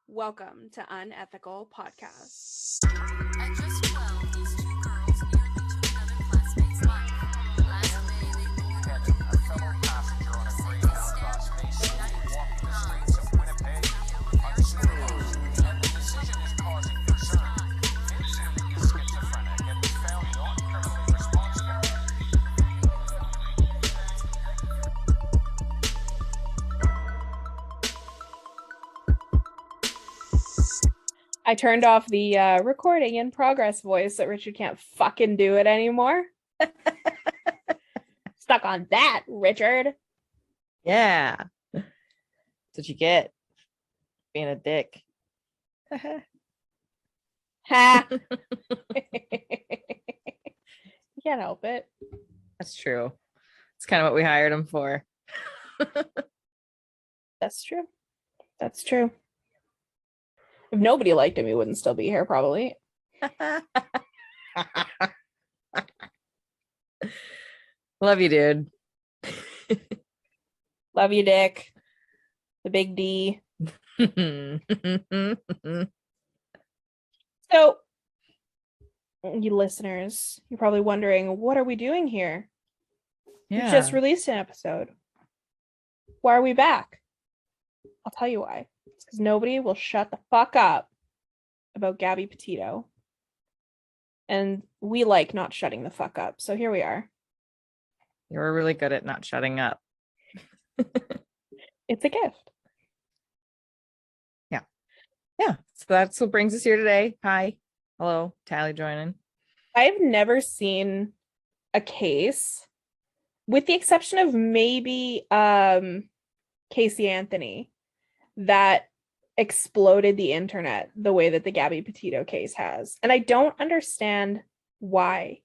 Welcome to Unethical Podcast. At just 12, these two girls nearly took another classmate's life. Last May, they boarded a fellow passenger on a Greyhound bus, basically walking the streets of Winnipeg unscrupulous, and the decision is causing concern. Vincent is schizophrenic and was found not criminally responsible. I turned off the recording in progress voice so Richard can't fucking do it anymore. Stuck on that, Richard. Yeah. That's what you get. Being a dick. Ha. You can't help it. That's true. It's kind of what we hired him for. That's true. That's true. If nobody liked him, he wouldn't still be here, probably. Love you, dude. Love you, Dick. The big D. So, you listeners, you're probably wondering, what are we doing here? We just released an episode. Why are we back? I'll tell you why. It's because nobody will shut the fuck up about Gabby Petito. And we like not shutting the fuck up. So here we are. You were really good at not shutting up. It's a gift. Yeah. So that's what brings us here today. Hi. Hello. Tally joining. I've never seen a case, with the exception of maybe Casey Anthony, that exploded the internet the way that the Gabby Petito case has. And I don't understand why.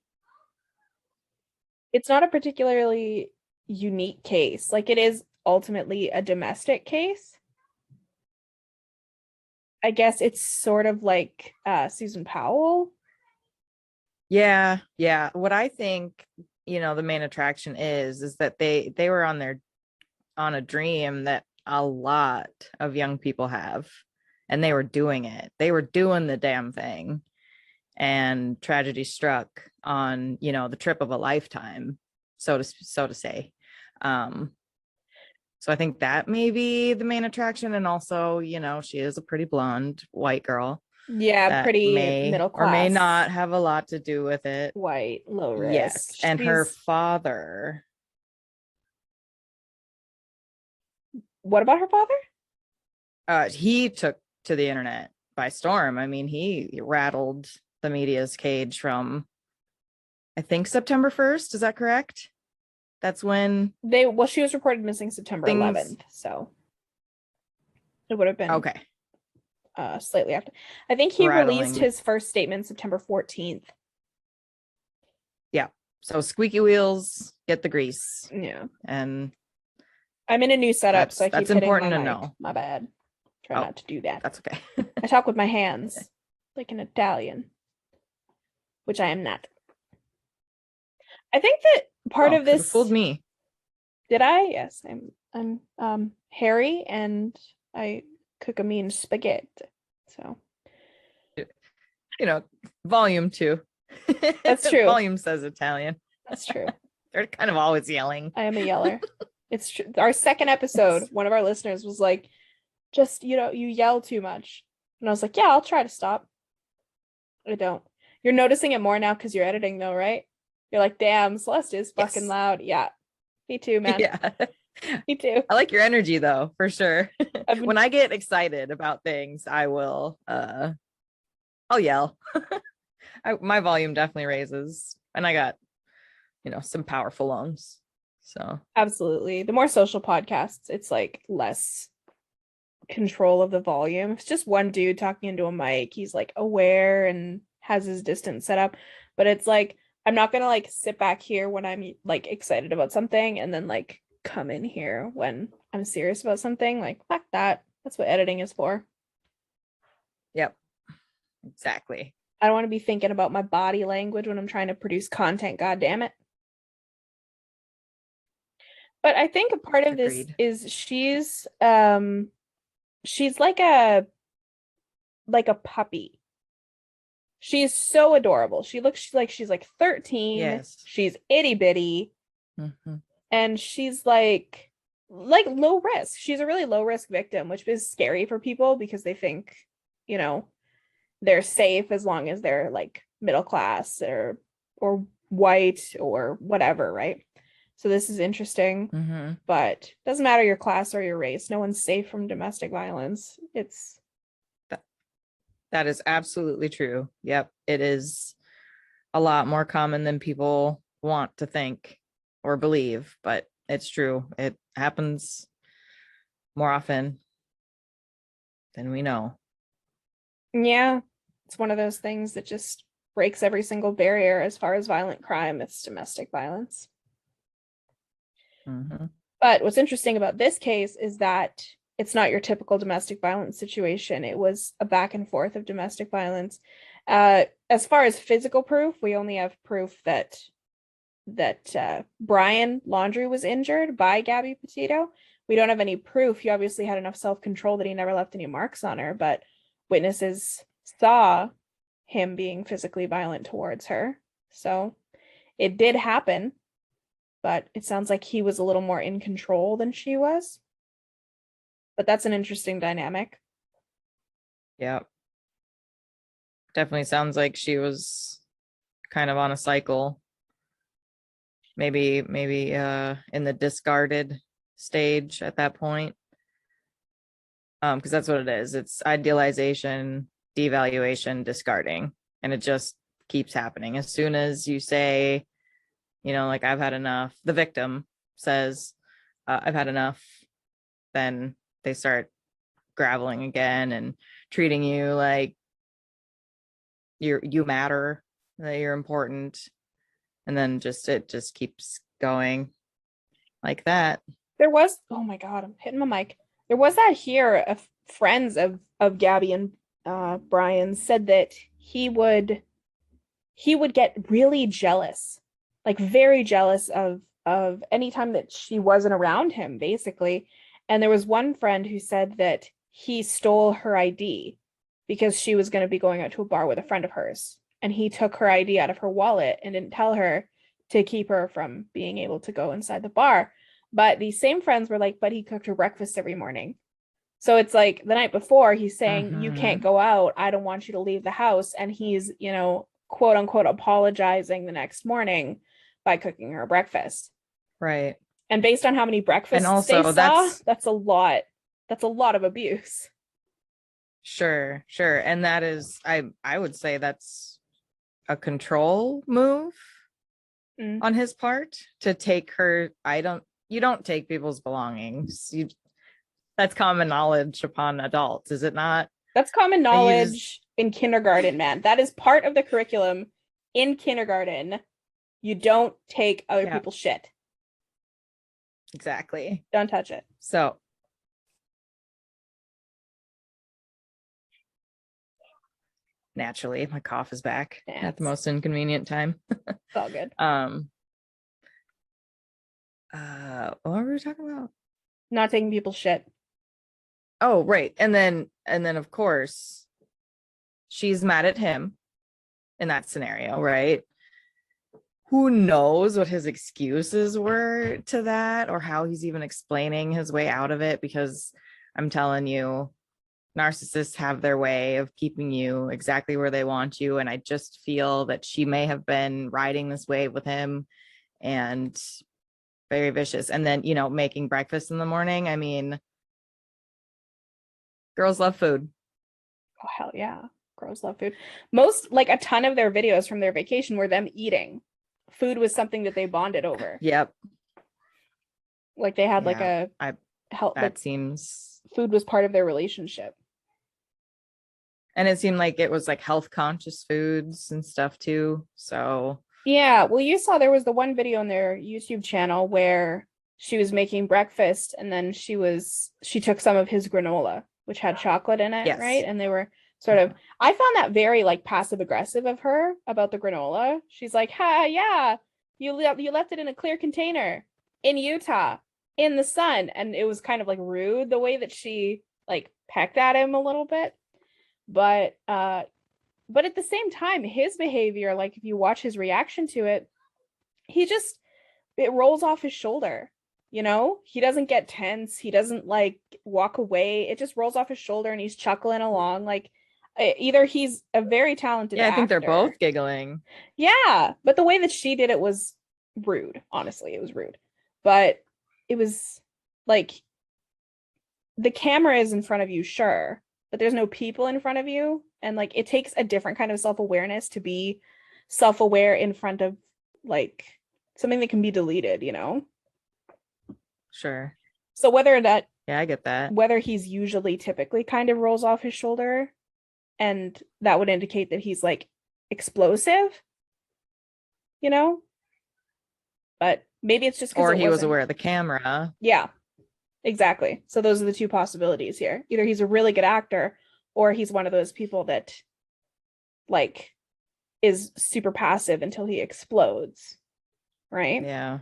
It's not a particularly unique case. Like, it is ultimately a domestic case. I guess it's sort of like Susan Powell. Yeah. What I think, the main attraction is that they were on a dream that a lot of young people have, and they were doing it. They were doing the damn thing, and tragedy struck on, the trip of a lifetime, so to say. So I think that may be the main attraction. And also, she is a pretty blonde white girl. Yeah, pretty middle class. Or may not have a lot to do with it. White, low risk. Yes. And her father. What about her father? He took to the internet by storm. I mean, he rattled the media's cage from, I think, September 1st. Is that correct? That's when she was reported missing September 11th, so it would have been okay. Slightly after. I think he released his first statement September 14th. Yeah. So squeaky wheels get the grease. Yeah. And I'm in a new setup, so I keep that's hitting important my to mic. know. My bad. Try not to do that. That's okay. I talk with my hands like an Italian, which I am not. I think that part of this fooled me. Did I? Yes, I'm hairy and I cook a mean spaghetti. So, volume 2. That's true. Volume says Italian. That's true. They're kind of always yelling. I am a yeller. It's true. Our second episode, one of our listeners was like, just, you yell too much. And I was like, yeah, I'll try to stop. I don't. You're noticing it more now because you're editing though, right? You're like, damn, Celeste is fucking loud. Yeah. Me too, man. Yeah. Me too. I like your energy though, for sure. When I get excited about things, I will I'll yell. My volume definitely raises, and I got some powerful lungs. So absolutely. The more social podcasts, it's like less control of the volume. It's just one dude talking into a mic. He's like aware and has his distance set up, but it's like, I'm not gonna like sit back here when I'm like excited about something and then like come in here when I'm serious about something. Like, fuck that. That's what editing is for. Yep. Exactly. I don't want to be thinking about my body language when I'm trying to produce content, god damn it. But I think a part of this is she's like a like a puppy. She's so adorable. She looks like she's like 13. Yes. She's itty bitty. Mm-hmm. And she's like low risk. She's a really low risk victim, which is scary for people because they think, they're safe as long as they're like middle class or white or whatever, right? So this is interesting, Mm-hmm. but doesn't matter your class or your race. No one's safe from domestic violence. That is absolutely true. Yep. It is a lot more common than people want to think or believe, but it's true. It happens more often than we know. Yeah, it's one of those things that just breaks every single barrier as far as violent crime. It's domestic violence. Mm-hmm. But what's interesting about this case is that it's not your typical domestic violence situation. It was a back and forth of domestic violence. As far as physical proof, we only have proof that Brian Laundrie was injured by Gabby Petito. We don't have any proof. He obviously had enough self-control that he never left any marks on her, but witnesses saw him being physically violent towards her. So it did happen, but it sounds like he was a little more in control than she was. But that's an interesting dynamic. Yep. Definitely sounds like she was kind of on a cycle. Maybe in the discarded stage at that point. Because that's what it is. It's idealization, devaluation, discarding. And it just keeps happening. As soon as you say, like, I've had enough, the victim says, I've had enough, then they start graveling again and treating you like you matter, that you're important. And then it just keeps going like that. There was, oh my God, I'm hitting my mic. There was that here of friends of Gabby and Brian said that he would get really jealous, like very jealous of any time that she wasn't around him, basically. And there was one friend who said that he stole her ID because she was going to be going out to a bar with a friend of hers. And he took her ID out of her wallet and didn't tell her to keep her from being able to go inside the bar. But these same friends were like, but he cooked her breakfast every morning. So it's like the night before he's saying, you can't go out. I don't want you to leave the house. And he's, quote unquote, apologizing the next morning by cooking her breakfast. Right. And based on how many breakfasts and also they saw, that's a lot. That's a lot of abuse. Sure. And that is, I would say that's a control move on his part to take her. You don't take people's belongings. That's common knowledge upon adults, is it not? That's common knowledge in kindergarten, man. That is part of the curriculum in kindergarten. You don't take other people's shit. Exactly. Don't touch it. So naturally, my cough is back at the most inconvenient time. It's all good. What were we talking about? Not taking people's shit. Oh, right. And then of course she's mad at him in that scenario, right? Who knows what his excuses were to that or how he's even explaining his way out of it, because I'm telling you, narcissists have their way of keeping you exactly where they want you. And I just feel that she may have been riding this wave with him and very vicious. And then, making breakfast in the morning. I mean, girls love food. Oh, hell yeah. Girls love food. Most, like a ton of their videos from their vacation were them eating. Food was something that they bonded over. Yep. Like they had seems food was part of their relationship. And it seemed like it was like health conscious foods and stuff too. So yeah, well, you saw there was the one video on their YouTube channel where she was making breakfast and then she took some of his granola, which had chocolate in it, yes. Right? And they were sort of, I found that very like passive aggressive of her about the granola. She's like, yeah, you left it in a clear container in Utah in the sun. And it was kind of like rude the way that she like pecked at him a little bit. But at the same time, his behavior, like if you watch his reaction to it, it rolls off his shoulder. You know, he doesn't get tense. He doesn't like walk away. It just rolls off his shoulder and he's chuckling along. Like either he's a very talented I think they're actor. both giggling. Yeah, but the way that she did it was rude. Honestly, it was rude. But it was like the camera is in front of you, sure, but there's no people in front of you. And like it takes a different kind of self-awareness to be self-aware in front of like something that can be deleted, you know? Sure. So whether I get that. Whether he's usually typically kind of rolls off his shoulder, and that would indicate that he's like explosive, you know? But maybe it's just because Or he was aware of the camera. Yeah, exactly. So those are the two possibilities here. Either he's a really good actor or he's one of those people that like is super passive until he explodes. Right? Yeah.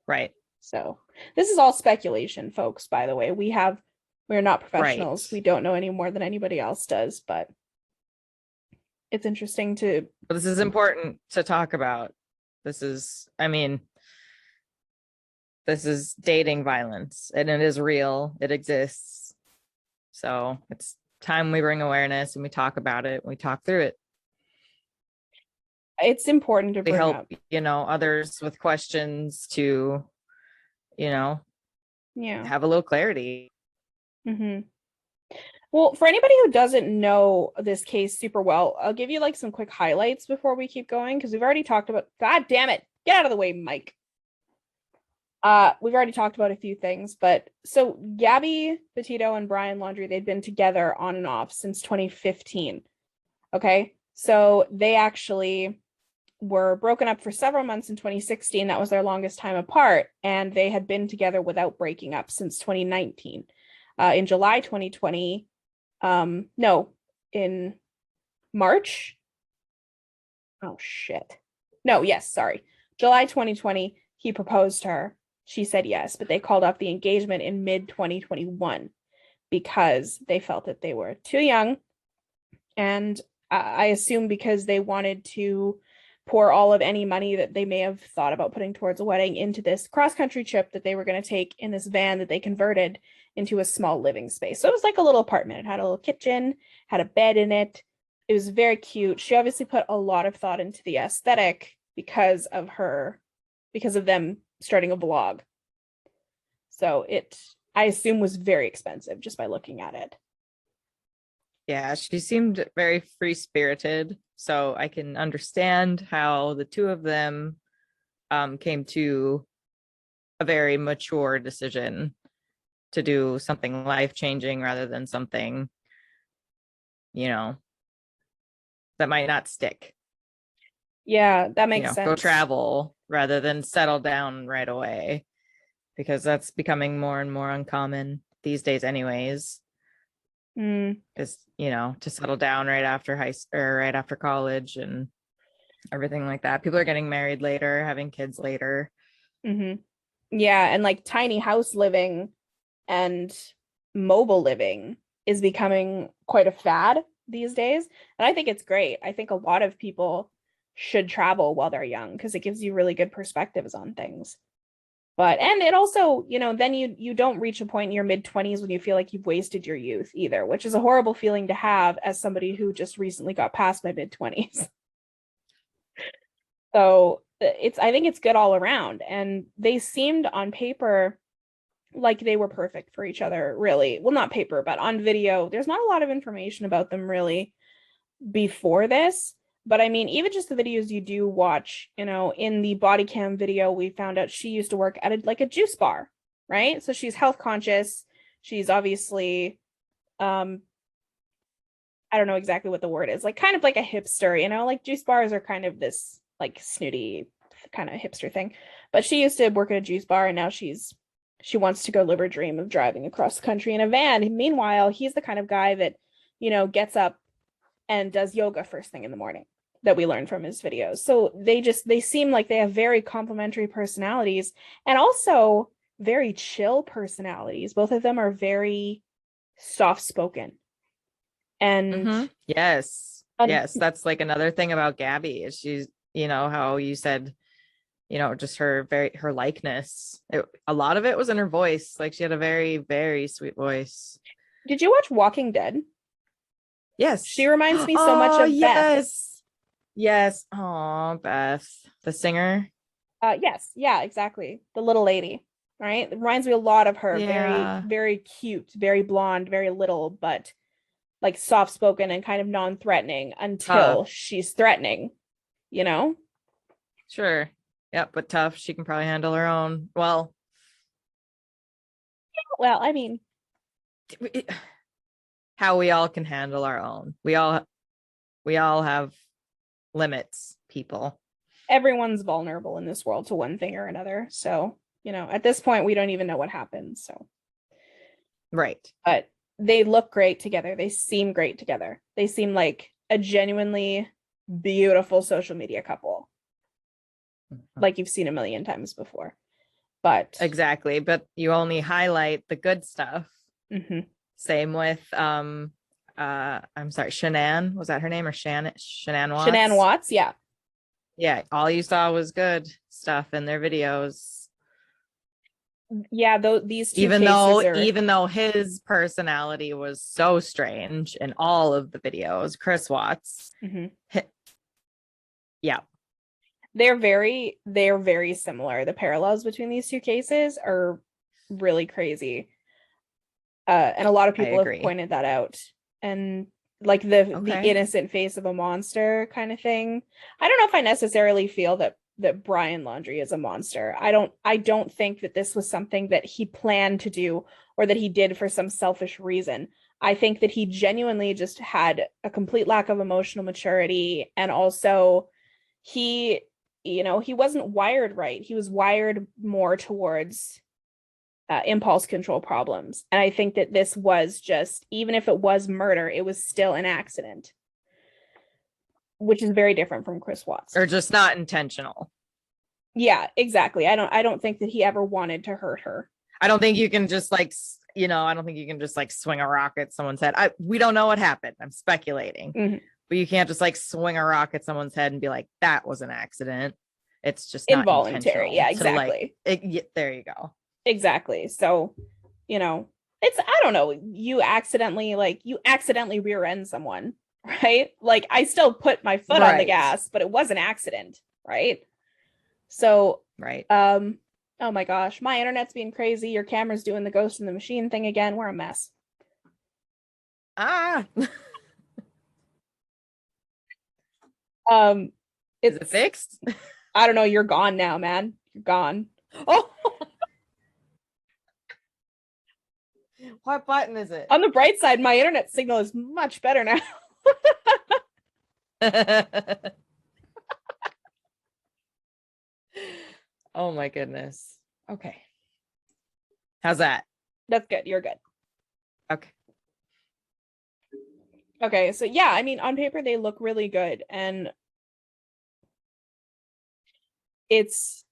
Right. So this is all speculation, folks, by the way. We're not professionals. Right. We don't know any more than anybody else does, but it's interesting to. But this is important to talk about. This is dating violence, and it is real. It exists. So it's time we bring awareness and we talk about it. We talk through it. It's important to bring help up, others with questions to, yeah, have a little clarity. Mm-hmm. Well, for anybody who doesn't know this case super well, I'll give you like some quick highlights before we keep going, because we've already talked about. God damn it! Get out of the way, Mike. We've already talked about a few things, but so Gabby, Petito, and Brian Laundrie, they'd been together on and off since 2015. Okay, so they actually were broken up for several months in 2016. That was their longest time apart, and they had been together without breaking up since 2019. In July 2020, no, in March. Oh shit. No, yes, sorry. July 2020, he proposed to her. She said yes, but they called off the engagement in mid-2021 because they felt that they were too young. And I assume because they wanted to pour all of any money that they may have thought about putting towards a wedding into this cross-country trip that they were going to take in this van that they converted into a small living space. So it was like a little apartment. It had a little kitchen, had a bed in it. It was very cute. She obviously put a lot of thought into the aesthetic because of them starting a vlog. So it, I assume, was very expensive just by looking at it. Yeah, she seemed very free-spirited, so I can understand how the two of them came to a very mature decision to do something life-changing rather than something, that might not stick. Yeah, that makes sense. Go travel rather than settle down right away, because that's becoming more and more uncommon these days anyways. Is to settle down right after right after college and everything like that. People are getting married later, having kids later. Yeah, and like tiny house living and mobile living is becoming quite a fad these days, and I think it's great. I think a lot of people should travel while they're young because it gives you really good perspectives on things. And it also, then you don't reach a point in your mid-20s when you feel like you've wasted your youth either, which is a horrible feeling to have as somebody who just recently got past my mid-20s. So I think it's good all around. And they seemed on paper like they were perfect for each other, really. Well, not paper, but on video. There's not a lot of information about them really before this. But I mean, even just the videos you do watch, in the body cam video, we found out she used to work at a juice bar, right? So she's health conscious. She's obviously, I don't know exactly what the word is, like kind of like a hipster, like juice bars are kind of this like snooty kind of hipster thing. But she used to work at a juice bar, and now she wants to go live her dream of driving across the country in a van. Meanwhile, he's the kind of guy that, gets up and does yoga first thing in the morning, that we learned from his videos. So they seem like they have very complementary personalities and also very chill personalities. Both of them are very soft-spoken. And Yes. un- Yes. That's like another thing about Gabby is she's, how you said, just her likeness. A lot of it was in her voice. Like she had a very, very sweet voice. did you watch Walking Dead? Yes. She reminds me so much of Beth. Yes. Oh, Beth, the singer. Yes, yeah, exactly. The little lady, right? It reminds me a lot of her. Very, Yeah. very cute, very blonde, very little, but like soft spoken and kind of non-threatening until Tough. she's threatening, you know? Sure. Yep, but tough. She can probably handle her own. Well, Well, I mean, how we all can handle our own. We all have limits, people. everyone's vulnerable in this world to one thing or another. So, at this point, we don't even know what happened. So, Right. but they look great together. They seem great together. They seem like a genuinely beautiful social media couple, like you've seen a million times before. But Exactly. But you only highlight the good stuff. mm-hmm. Same with I'm sorry, Shanann. Was that her name or Shanann Watts? Shanann Watts, yeah. Yeah, all you saw was good stuff in their videos. Yeah, these two even cases though his personality was so strange in all of the videos, Chris Watts. Mm-hmm. Yeah. They're very similar. The parallels between these two cases are really crazy. And a lot of people have pointed that out. And like the innocent face of a monster kind of thing. I don't know if I necessarily feel that Brian Laundrie is a monster. I don't think that this was something that he planned to do or that he did for some selfish reason. I think that he genuinely just had a complete lack of emotional maturity, and also he wasn't wired right. He was wired more towards impulse control problems. And I think that this was just, even if it was murder, it was still an accident, which is very different from Chris Watts. Or just not intentional. Yeah, exactly. I don't think that he ever wanted to hurt her. I don't think you can just swing a rock at someone's head. We don't know what happened. I'm speculating. Mm-hmm. But you can't just swing a rock at someone's head and be like, that was an accident. It's just involuntary. Yeah, exactly. There you go. Exactly. So, it's, I don't know, you accidentally rear end someone, right? Like I still put my foot on the gas, but it was an accident, right? So, right. Oh my gosh, my internet's being crazy. Your camera's doing the ghost in the machine thing again. We're a mess. Is it fixed? I don't know. You're gone now, man. You're gone. Oh. What button is it? On the bright side, my internet signal is much better now. Oh my goodness. Okay. How's that? That's good. You're good. Okay. Okay, so yeah, I mean, on paper they look really good, and it's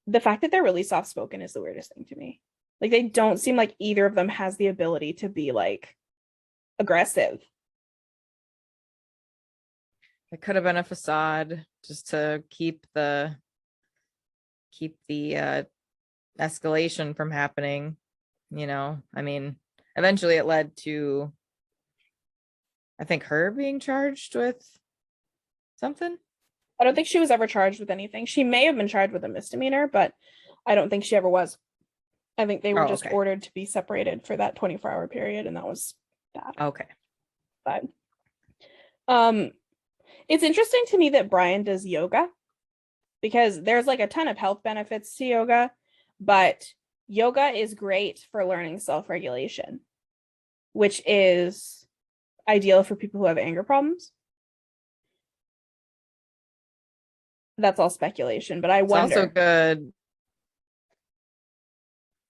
the fact that they're really soft-spoken is the weirdest thing to me. Like they don't seem like either of them has the ability to be like aggressive. It could have been a facade just to keep the escalation from happening. I mean, eventually it led to, I think, her being charged with something. I don't think she was ever charged with anything. She may have been charged with a misdemeanor, but I don't think she ever was. I think they were just ordered to be separated for that 24-hour period, and that was that. Okay. But it's interesting to me that Brian does yoga, because there's like a ton of health benefits to yoga, but yoga is great for learning self-regulation, which is ideal for people who have anger problems. That's all speculation, but I wonder.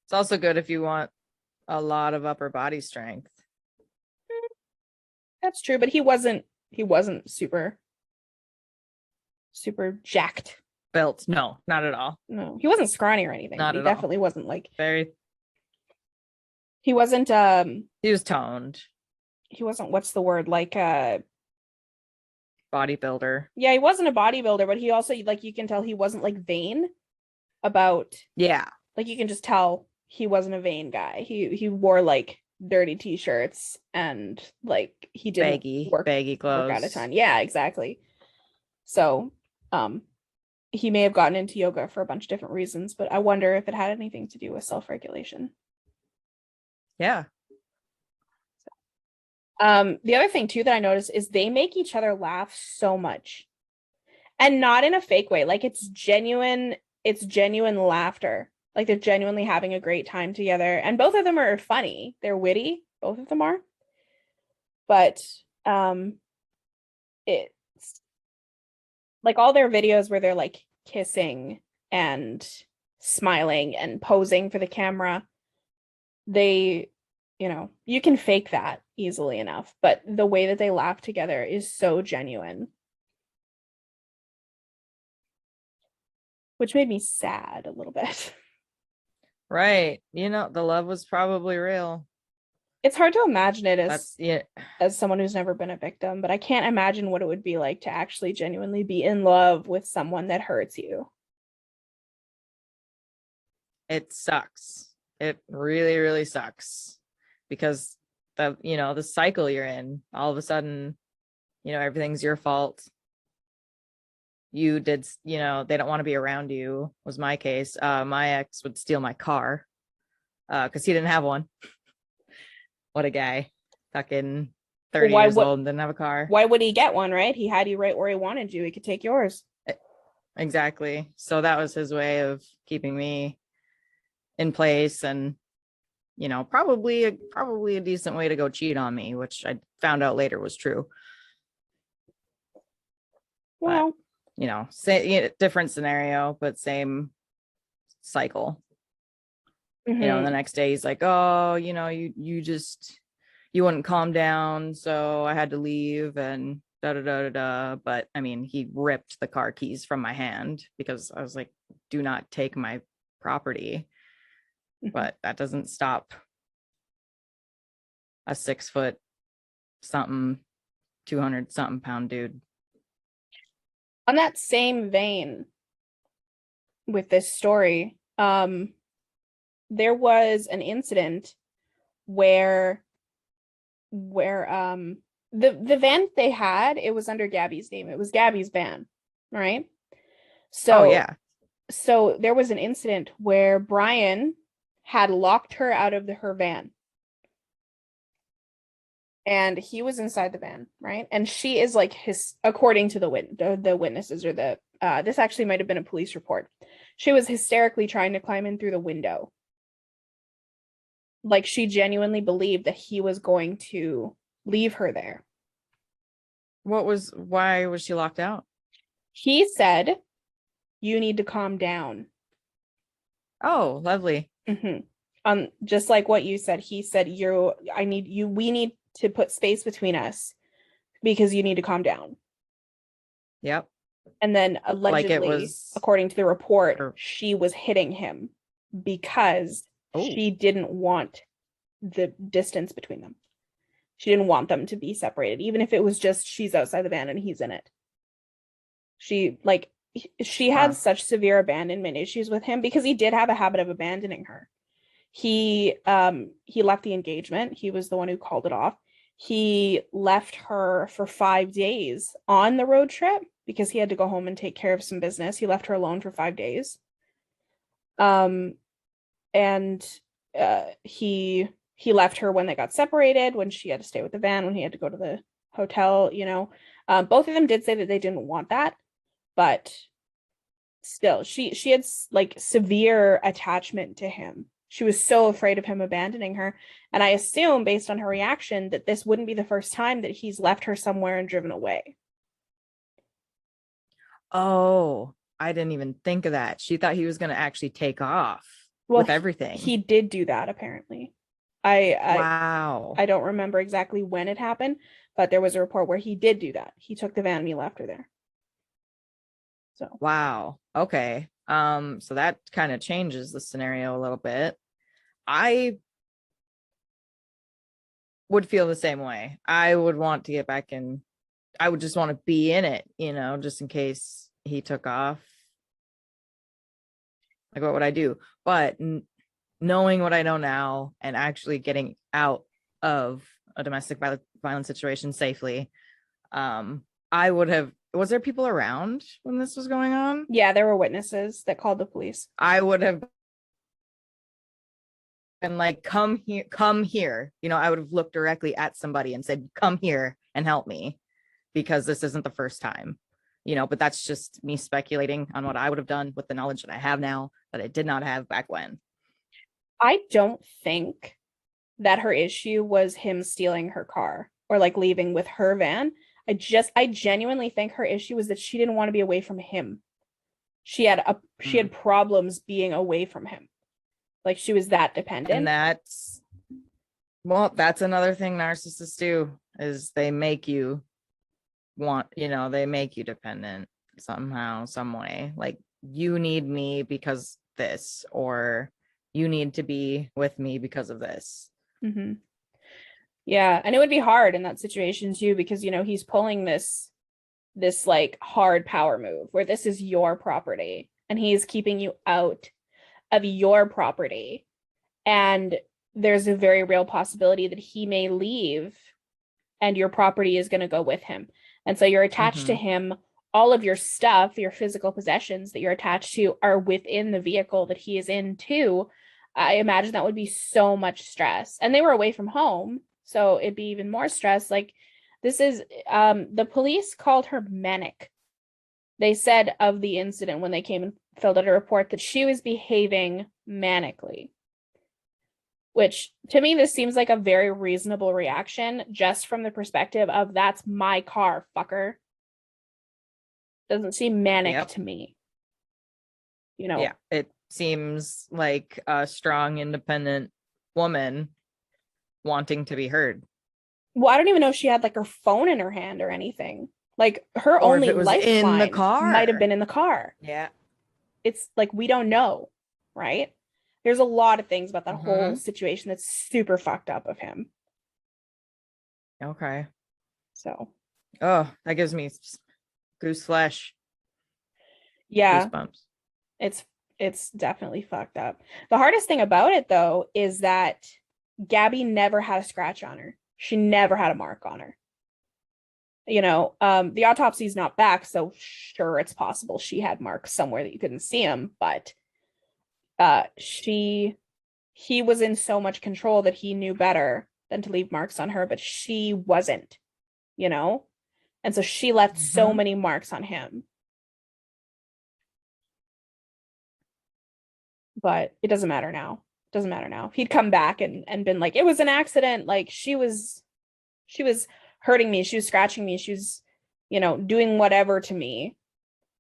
It's also good if you want a lot of upper body strength. That's true, but he wasn't super jacked. Built. No, not at all. No, he wasn't scrawny or anything. Not he at all. Definitely wasn't like very. He wasn't He was toned. what's the word, like Bodybuilder. yeah, he wasn't a bodybuilder, but he also, like, you can tell he wasn't like vain about, Yeah. like, you can just tell he wasn't a vain guy. He wore like dirty t-shirts and like he didn't Baggy work out a clothes. ton. Yeah, exactly. So he may have gotten into yoga for a bunch of different reasons, but I wonder if it had anything to do with self-regulation. Yeah. The other thing too that I noticed is they make each other laugh so much. And not in a fake way. Like it's genuine laughter. Like they're genuinely having a great time together. And both of them are funny. They're witty. Both of them are. But it's like all their videos where they're like kissing and smiling and posing for the camera. They, you can fake that easily enough, but the way that they laugh together is so genuine. Which made me sad a little bit. Right. The love was probably real. It's hard to imagine it Yeah. as someone who's never been a victim, but I can't imagine what it would be like to actually genuinely be in love with someone that hurts you. It sucks. It really, really sucks because the cycle you're in, all of a sudden, everything's your fault. You did, they don't want to be around you, was my case. My ex would steal my car because he didn't have one. What a guy. Fucking 30 years old and didn't have a car. Why would he get one, right? He had you right where he wanted you. He could take yours. Exactly. So that was his way of keeping me in place, and probably a decent way to go cheat on me, which I found out later was true. Well, different scenario, but same cycle. mm-hmm. The next day he's like, oh, you wouldn't calm down, so I had to leave, and da da da da da. But I mean, he ripped the car keys from my hand because I was like, do not take my property. Mm-hmm. But that doesn't stop a 6 foot something, 200 something pound dude. On that same vein with this story, there was an incident where the van they had, it was under Gabby's name. It was Gabby's van, right? So yeah. So there was an incident where Brian had locked her out of her van. And he was inside the van, right? And she is like according to the witnesses, or this actually might have been a police report. She was hysterically trying to climb in through the window. Like she genuinely believed that he was going to leave her there. Why was she locked out? He said, you need to calm down. Oh, lovely. Mm-hmm. Just like what you said, he said, we need to put space between us because you need to calm down. Yep. And then allegedly, according to the report, she was hitting him because she didn't want the distance between them. She didn't want them to be separated, even if it was just she's outside the van and he's in it. She had such severe abandonment issues with him because he did have a habit of abandoning her. He left the engagement. He was the one who called it off. He left her for 5 days on the road trip because he had to go home and take care of some business. He left her alone for 5 days. And he left her when they got separated, when she had to stay with the van, when he had to go to the hotel, both of them did say that they didn't want that, but still she had like severe attachment to him. She was so afraid of him abandoning her. And I assume, based on her reaction, that this wouldn't be the first time that he's left her somewhere and driven away. Oh, I didn't even think of that. She thought he was going to actually take off with everything. He did do that, apparently. Wow. I don't remember exactly when it happened, but there was a report where he did do that. He took the van and he left her there. So. Wow. Okay. So that kind of changes the scenario a little bit. would feel the same way. I would want to get back in. I would just want to be in it, just in case he took off. Like, what would I do? But knowing what I know now and actually getting out of a domestic violence situation safely, I would have. Was there people around when this was going on? Yeah, there were witnesses that called the police. I would have been like, come here, come here. I would have looked directly at somebody and said, come here and help me, because this isn't the first time, but that's just me speculating on what I would have done with the knowledge that I have now that I did not have back when. I don't think that her issue was him stealing her car or like leaving with her van. I genuinely think her issue was that she didn't want to be away from him. She had problems being away from him. Like, she was that dependent. And that's another thing narcissists do, is they make you they make you dependent somehow, some way. Like, you need me because this, or you need to be with me because of this. Mm-hmm. Yeah, and it would be hard in that situation too, because he's pulling this like hard power move where this is your property and he's keeping you out of your property, and there's a very real possibility that he may leave and your property is going to go with him, and so you're attached to him. All of your stuff, your physical possessions that you're attached to, are within the vehicle that he is in too. I imagine that would be so much stress, and they were away from home, so it'd be even more stress. Like, this is the police called her manic. They said of the incident when they came and filled out a report that she was behaving manically, which to me, this seems like a very reasonable reaction just from the perspective of, that's my car, fucker. Doesn't seem manic to me. Yeah, it seems like a strong, independent woman wanting to be heard. Well, I don't even know if she had like her phone in her hand or anything. Like, her Or only if it was in the lifeline car. might have been in the car. Yeah. It's like, we don't know, right? There's a lot of things about that whole situation that's super fucked up of him. Okay. So. Oh, that gives me goose flesh. Yeah. Goosebumps. It's definitely fucked up. The hardest thing about it, though, is that Gabby never had a scratch on her. She never had a mark on her. The autopsy's not back, so sure, it's possible she had marks somewhere that you couldn't see them, but he was in so much control that he knew better than to leave marks on her, but she wasn't, and so she left so many marks on him. But it doesn't matter now. If he'd come back and been like, it was an accident, like, she was hurting me, she was scratching me, she was doing whatever to me,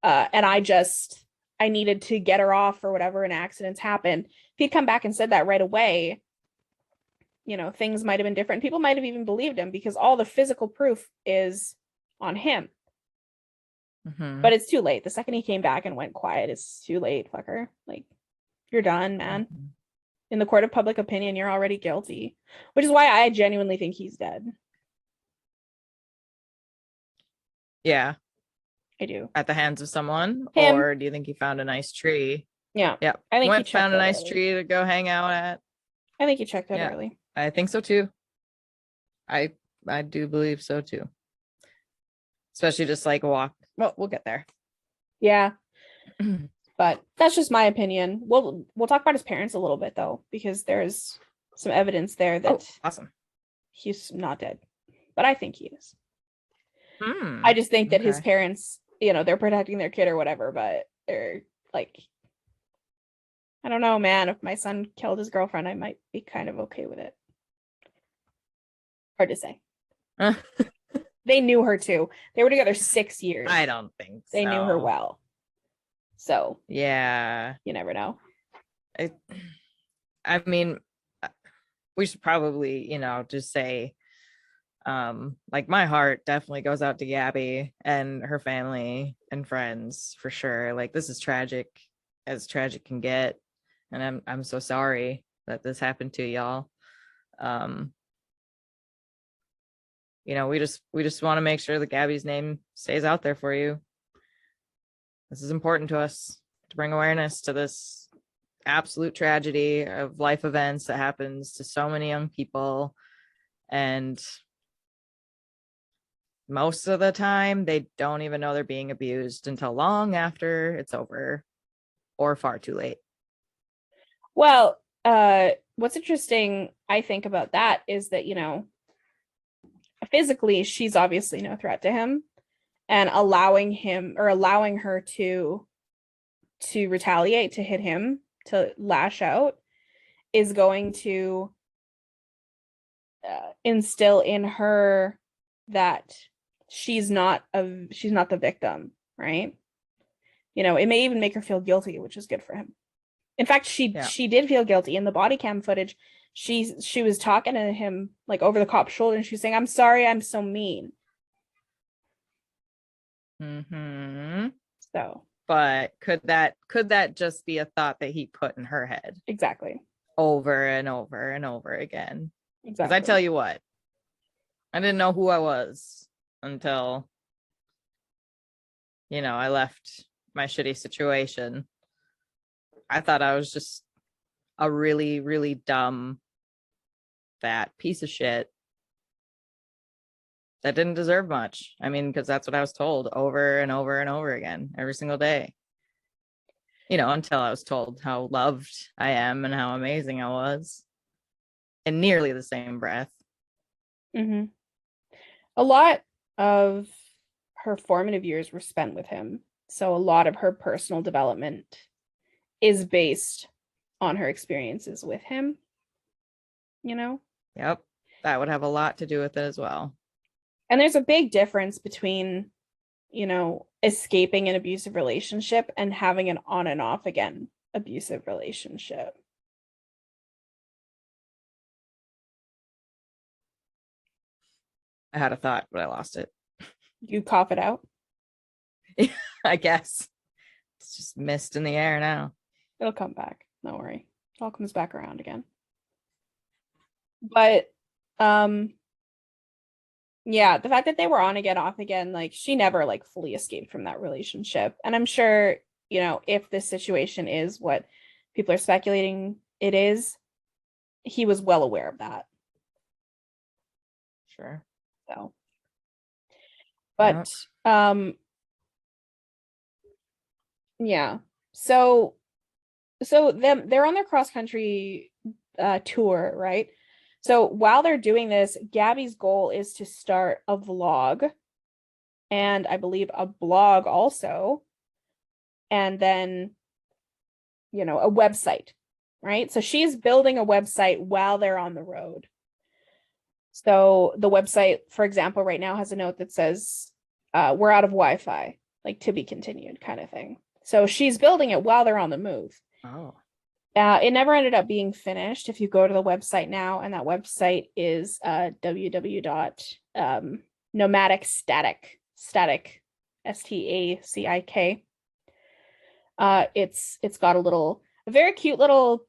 and I needed to get her off or whatever, and accidents happen. If he'd come back and said that right away, things might have been different. People might have even believed him, because all the physical proof is on him. But it's too late. The second he came back and went quiet, it's too late, fucker. Like, you're done, man. In the court of public opinion, you're already guilty, which is why I genuinely think he's dead. Yeah. I do. At the hands of someone? Him. Or do you think he found a nice tree? Yeah. Yep. I think he found a nice early. tree to go hang out at. I think he checked out early. I think so too. I do believe so too. Especially just like walk. Well, we'll get there. Yeah. But that's just my opinion. We'll talk about his parents a little bit, though, because there's some evidence there that awesome. He's not dead, but I think he is. I just think that his parents, they're protecting their kid or whatever, but they're like, I don't know, man. If my son killed his girlfriend, I might be kind of okay with it. Hard to say. They knew her too. They were together 6 years. I don't think they knew her well. So yeah, you never know. I mean, we should probably, just say, like, my heart definitely goes out to Gabby and her family and friends for sure. Like, this is tragic as tragic can get, and I'm so sorry that this happened to y'all. we just want to make sure that Gabby's name stays out there for you. This is important to us, to bring awareness to this absolute tragedy of life events that happens to so many young people. And most of the time, they don't even know they're being abused until long after it's over or far too late. Well, what's interesting, I think, about that is that, physically, she's obviously no threat to him, and allowing her to retaliate, to hit him, to lash out, is going to instill in her that she's not the victim, right? It may even make her feel guilty, which is good for him. In fact, she did feel guilty in the body cam footage. She was talking to him like over the cop's shoulder, and she's saying, "I'm sorry, I'm so mean." So, but could that just be a thought that he put in her head? Exactly. Over and over and over again. Exactly. Because I tell you what, I didn't know who I was until, I left my shitty situation. I thought I was just a really, really dumb, fat piece of shit that didn't deserve much. I mean, because that's what I was told over and over and over again every single day. Until I was told how loved I am and how amazing I was in nearly the same breath. Mm-hmm. A lot of her formative years were spent with him. So a lot of her personal development is based on her experiences with him, Yep. That would have a lot to do with it as well. And there's a big difference between, escaping an abusive relationship and having an on and off again abusive relationship. I had a thought, but I lost it. You cough it out? I guess. It's just mist in the air now. It'll come back. Don't worry. It all comes back around again. But yeah, the fact that they were on again, off again, like she never like fully escaped from that relationship. And I'm sure, if this situation is what people are speculating it is, he was well aware of that. Sure. So, but yeah. So they're on their cross country tour, right? So while they're doing this, Gabby's goal is to start a vlog and I believe a blog also, and then a website, right? So she's building a website while they're on the road. So the website, for example, right now has a note that says, we're out of Wi-Fi, like to be continued kind of thing. So she's building it while they're on the move. Oh. It never ended up being finished. If you go to the website now, and that website is www.nomadic static, STACIK. It's got a very cute little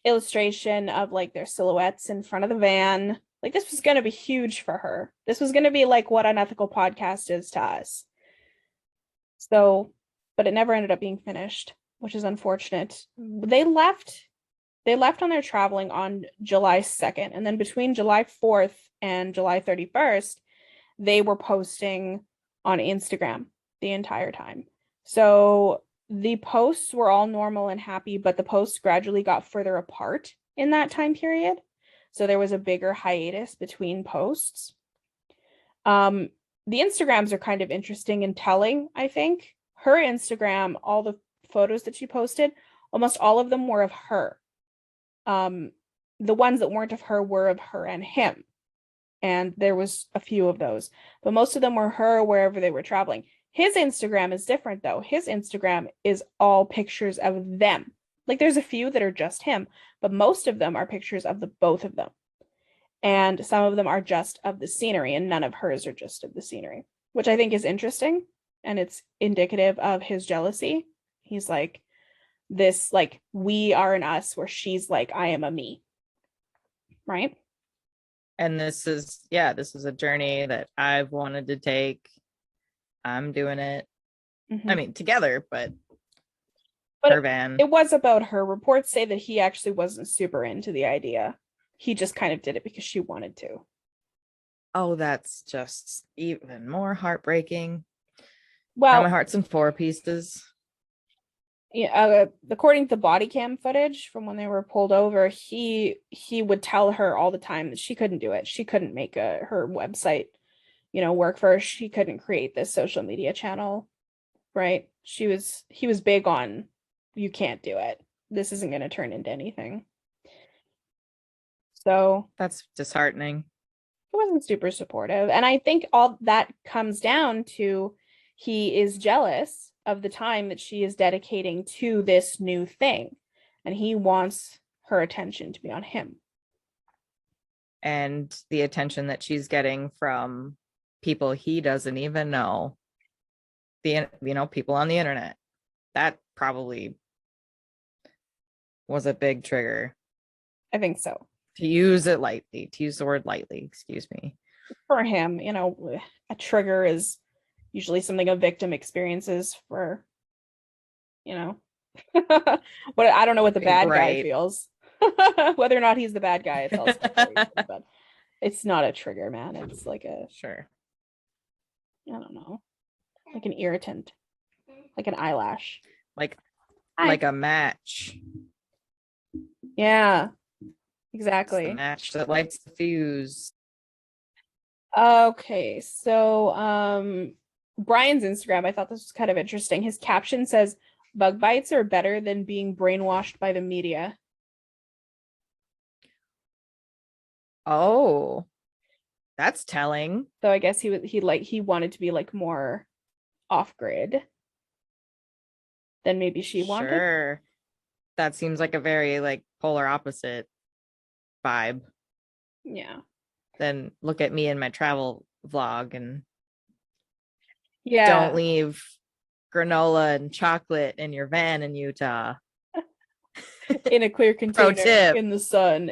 illustration of like their silhouettes in front of the van. Like this was going to be huge for her. This was going to be like what Unethical Podcast is to us. So, but it never ended up being finished, which is unfortunate. They left on their traveling on July 2nd. And then between July 4th and July 31st, they were posting on Instagram the entire time. So the posts were all normal and happy, but the posts gradually got further apart in that time period. So there was a bigger hiatus between posts. The Instagrams are kind of interesting and telling, I think. Her Instagram, all the photos that she posted, almost all of them were of her. The ones that weren't of her were of her and him. And there was a few of those, but most of them were her wherever they were traveling. His Instagram is different though. His Instagram is all pictures of them. Like there's a few that are just him, but most of them are pictures of the both of them. And some of them are just of the scenery, and none of hers are just of the scenery, which I think is interesting. And it's indicative of his jealousy. He's like, this, like, we are an us, where she's like, I am a me. Right? And this is a journey that I've wanted to take. I'm doing it. I mean, together, but her van. It was about her. Reports say that he actually wasn't super into the idea. He just kind of did it because she wanted to. Oh, that's just even more heartbreaking. Well, now my heart's in 4 pieces. Yeah, according to the body cam footage from when they were pulled over, he would tell her all the time that she couldn't do it. She couldn't make her website, work for her. She couldn't create this social media channel, right? He was big on, you can't do it. This isn't going to turn into anything. So that's disheartening. He wasn't super supportive, and I think all that comes down to he is jealous of the time that she is dedicating to this new thing, and he wants her attention to be on him. And the attention that she's getting from people he doesn't even know, people on the internet, that probably was a big trigger. I think so. To use the word lightly, excuse me. For him, a trigger is usually something a victim experiences for, what I don't know what the bad guy feels. Whether or not he's the bad guy, it's also but it's not a trigger, man. It's like I don't know, like an irritant, like an eyelash, like a match. Yeah, exactly. It's the match that lights the fuse. Okay, so Brian's Instagram, I thought this was kind of interesting. His caption says, "Bug bites are better than being brainwashed by the media." Oh, that's telling. So I guess he wanted to be like more off grid than maybe she wanted. Sure. That seems like a very like polar opposite vibe. Yeah. Then look at me in my travel vlog and don't leave granola and chocolate in your van in Utah. In a clear container. Pro tip. In the sun.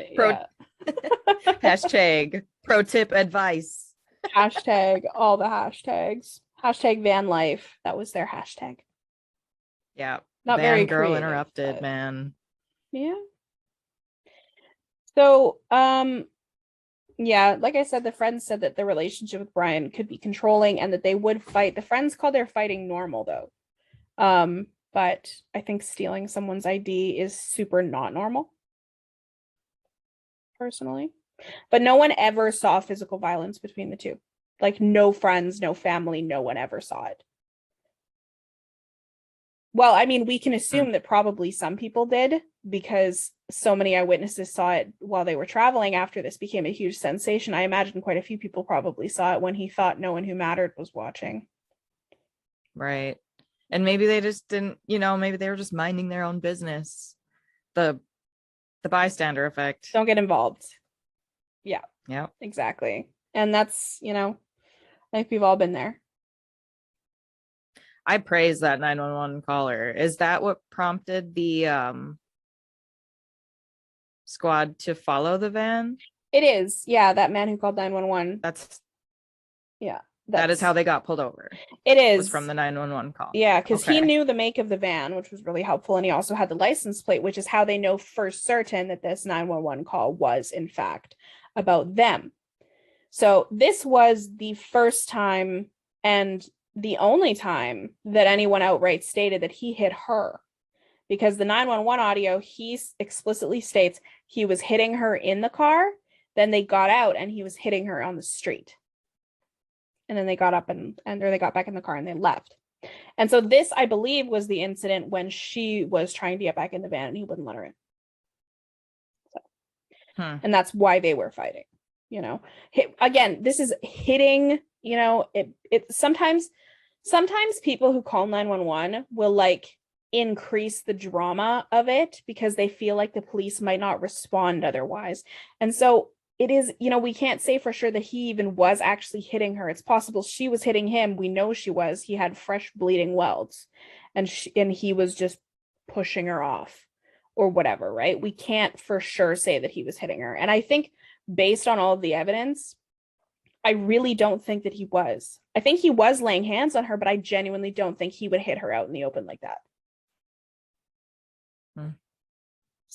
Hashtag pro tip advice. Hashtag all the hashtags. Hashtag van life. That was their hashtag. Yeah. Not van very girl creative, interrupted, but... man. Yeah. So, yeah, like I said, the friends said that the relationship with Brian could be controlling and that they would fight. The friends call their fighting normal, though. But I think stealing someone's ID is super not normal, personally. But no one ever saw physical violence between the two. Like, no friends, no family, no one ever saw it. Well, I mean, we can assume that probably some people did because so many eyewitnesses saw it while they were traveling after this became a huge sensation. I imagine quite a few people probably saw it when he thought no one who mattered was watching. Right. And maybe they just didn't, maybe they were just minding their own business. The bystander effect. Don't get involved. Yeah. Yeah. Exactly. And that's, I think we've all been there. I praise that 911 caller. Is that what prompted the squad to follow the van? It is. Yeah, that man who called 911. That is how they got pulled over. It is. Was from the 911 call. Yeah, because he knew the make of the van, which was really helpful. And he also had the license plate, which is how they know for certain that this 911 call was, in fact, about them. So this was the first time and the only time that anyone outright stated that he hit her. Because the 911 audio, he explicitly states he was hitting her in the car. Then they got out and he was hitting her on the street. And then they got up or they got back in the car and they left. And so this, I believe, was the incident when she was trying to get back in the van and he wouldn't let her in. So, and that's why they were fighting, Again, this is hitting, it sometimes people who call 911 will like increase the drama of it because they feel like the police might not respond otherwise. And so it is, we can't say for sure that he even was actually hitting her. It's possible she was hitting him. We know she was. He had fresh bleeding welts and he was just pushing her off or whatever, right? We can't for sure say that he was hitting her. And I think based on all of the evidence, I really don't think that he was. I think he was laying hands on her, but I genuinely don't think he would hit her out in the open like that.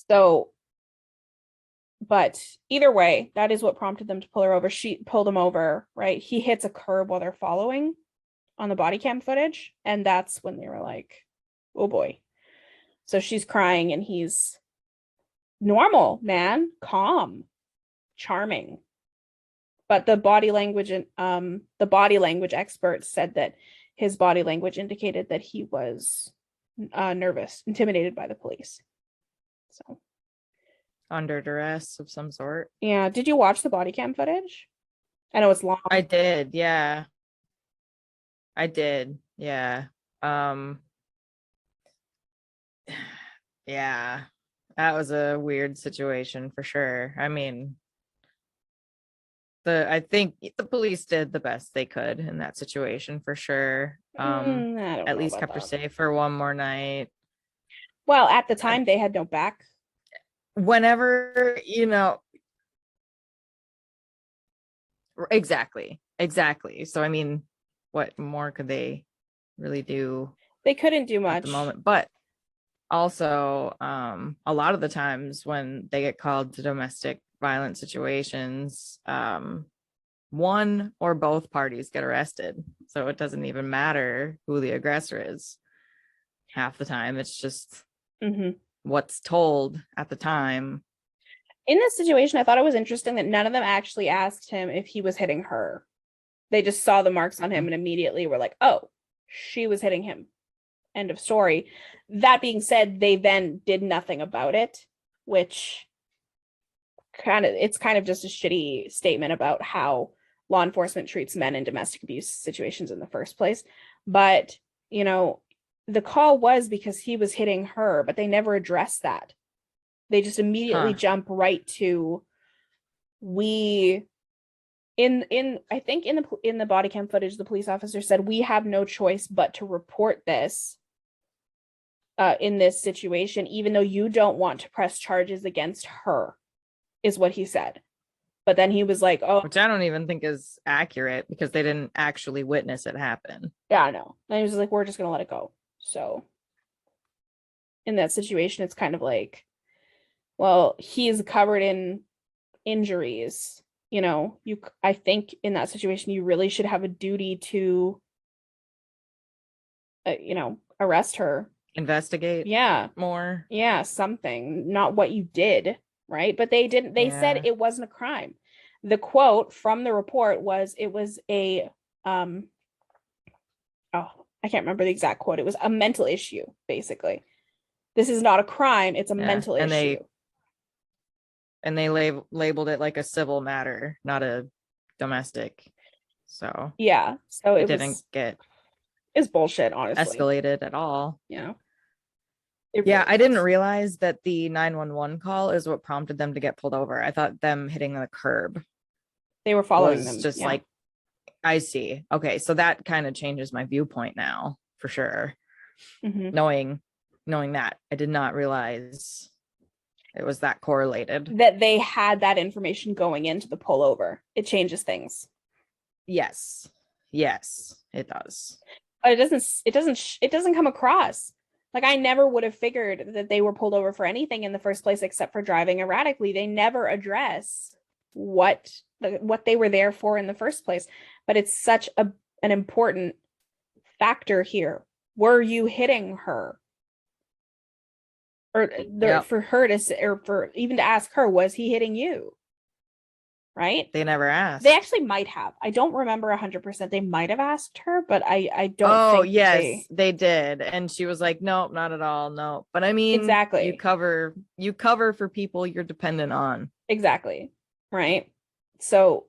So, but either way, that is what prompted them to pull her over. She pulled him over, right? He hits a curb while they're following on the body cam footage. And that's when they were like, oh boy. So she's crying and he's normal, man, calm, charming. But the body language expert said that his body language indicated that he was nervous, intimidated by the police. So Under duress of some sort. yeah. Did you watch the body cam footage? I know it's long. I did, yeah. I did, yeah. Yeah, that was a weird situation for sure. I mean, I think the police did the best they could in that situation for sure. At least kept her safe for one more night. Well, at the time they had no back. Whenever, exactly. So I mean, what more could they really do? They couldn't do much at the moment, but also a lot of the times when they get called to domestic violence situations, one or both parties get arrested, so it doesn't even matter who the aggressor is. Half the time it's just what's told at the time. In this situation, I thought it was interesting that none of them actually asked him if he was hitting her. They just saw the marks on him and immediately were like, oh, she was hitting him. End of story. That being said, they then did nothing about it, which it's kind of just a shitty statement about how law enforcement treats men in domestic abuse situations in the first place. But, the call was because he was hitting her, but they never addressed that. They just immediately jump right to I think in the body cam footage, the police officer said, we have no choice but to report this in this situation, even though you don't want to press charges against her, is what he said. But then he was like, oh, which I don't even think is accurate because they didn't actually witness it happen. Yeah, I know. And he was like, we're just going to let it go. So in that situation, it's kind of like, well, he's covered in injuries. I think in that situation, you really should have a duty to, arrest her. Investigate. Yeah. More. Yeah, something. Not what you did, right? But they didn't. They said it wasn't a crime. The quote from the report was, it was a, I can't remember the exact quote. It was a mental issue, basically. This is not a crime. It's a mental issue. And they labeled it like a civil matter, not a domestic. So yeah, so it didn't get it's bullshit, honestly. Escalated at all. Yeah. I didn't realize that the 911 call is what prompted them to get pulled over. I thought them hitting the curb. They were following them. Just like, I see. Okay, so that kind of changes my viewpoint now, for sure. Knowing that, I did not realize it was that correlated. That they had that information going into the pullover. It changes things. Yes, it does. But it doesn't come across. Like, I never would have figured that they were pulled over for anything in the first place except for driving erratically. They never address what they were there for in the first place. But it's such an important factor here. Were you hitting her? Or for her to, or for even to ask her, was he hitting you? Right? They never asked. They actually might have. I don't remember 100%. They might have asked her, but I don't. Oh, yes, they did. And she was like, nope, not at all. No. But I mean, exactly. You cover for people you're dependent on. Exactly. Right. So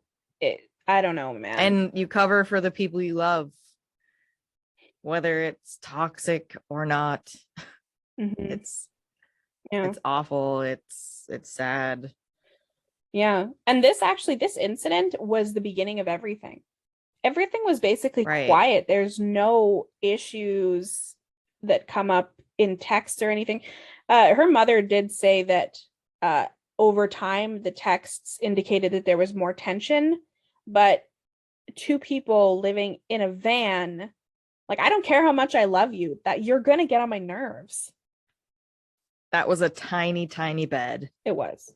I don't know, man. And you cover for the people you love, whether it's toxic or not. It's awful. It's sad. Yeah. And this incident was the beginning of everything. Everything was basically quiet. There's no issues that come up in text or anything. Her mother did say that over time, the texts indicated that there was more tension, but two people living in a van, like, I don't care how much I love you, that you're going to get on my nerves. That was a tiny, tiny bed. It was.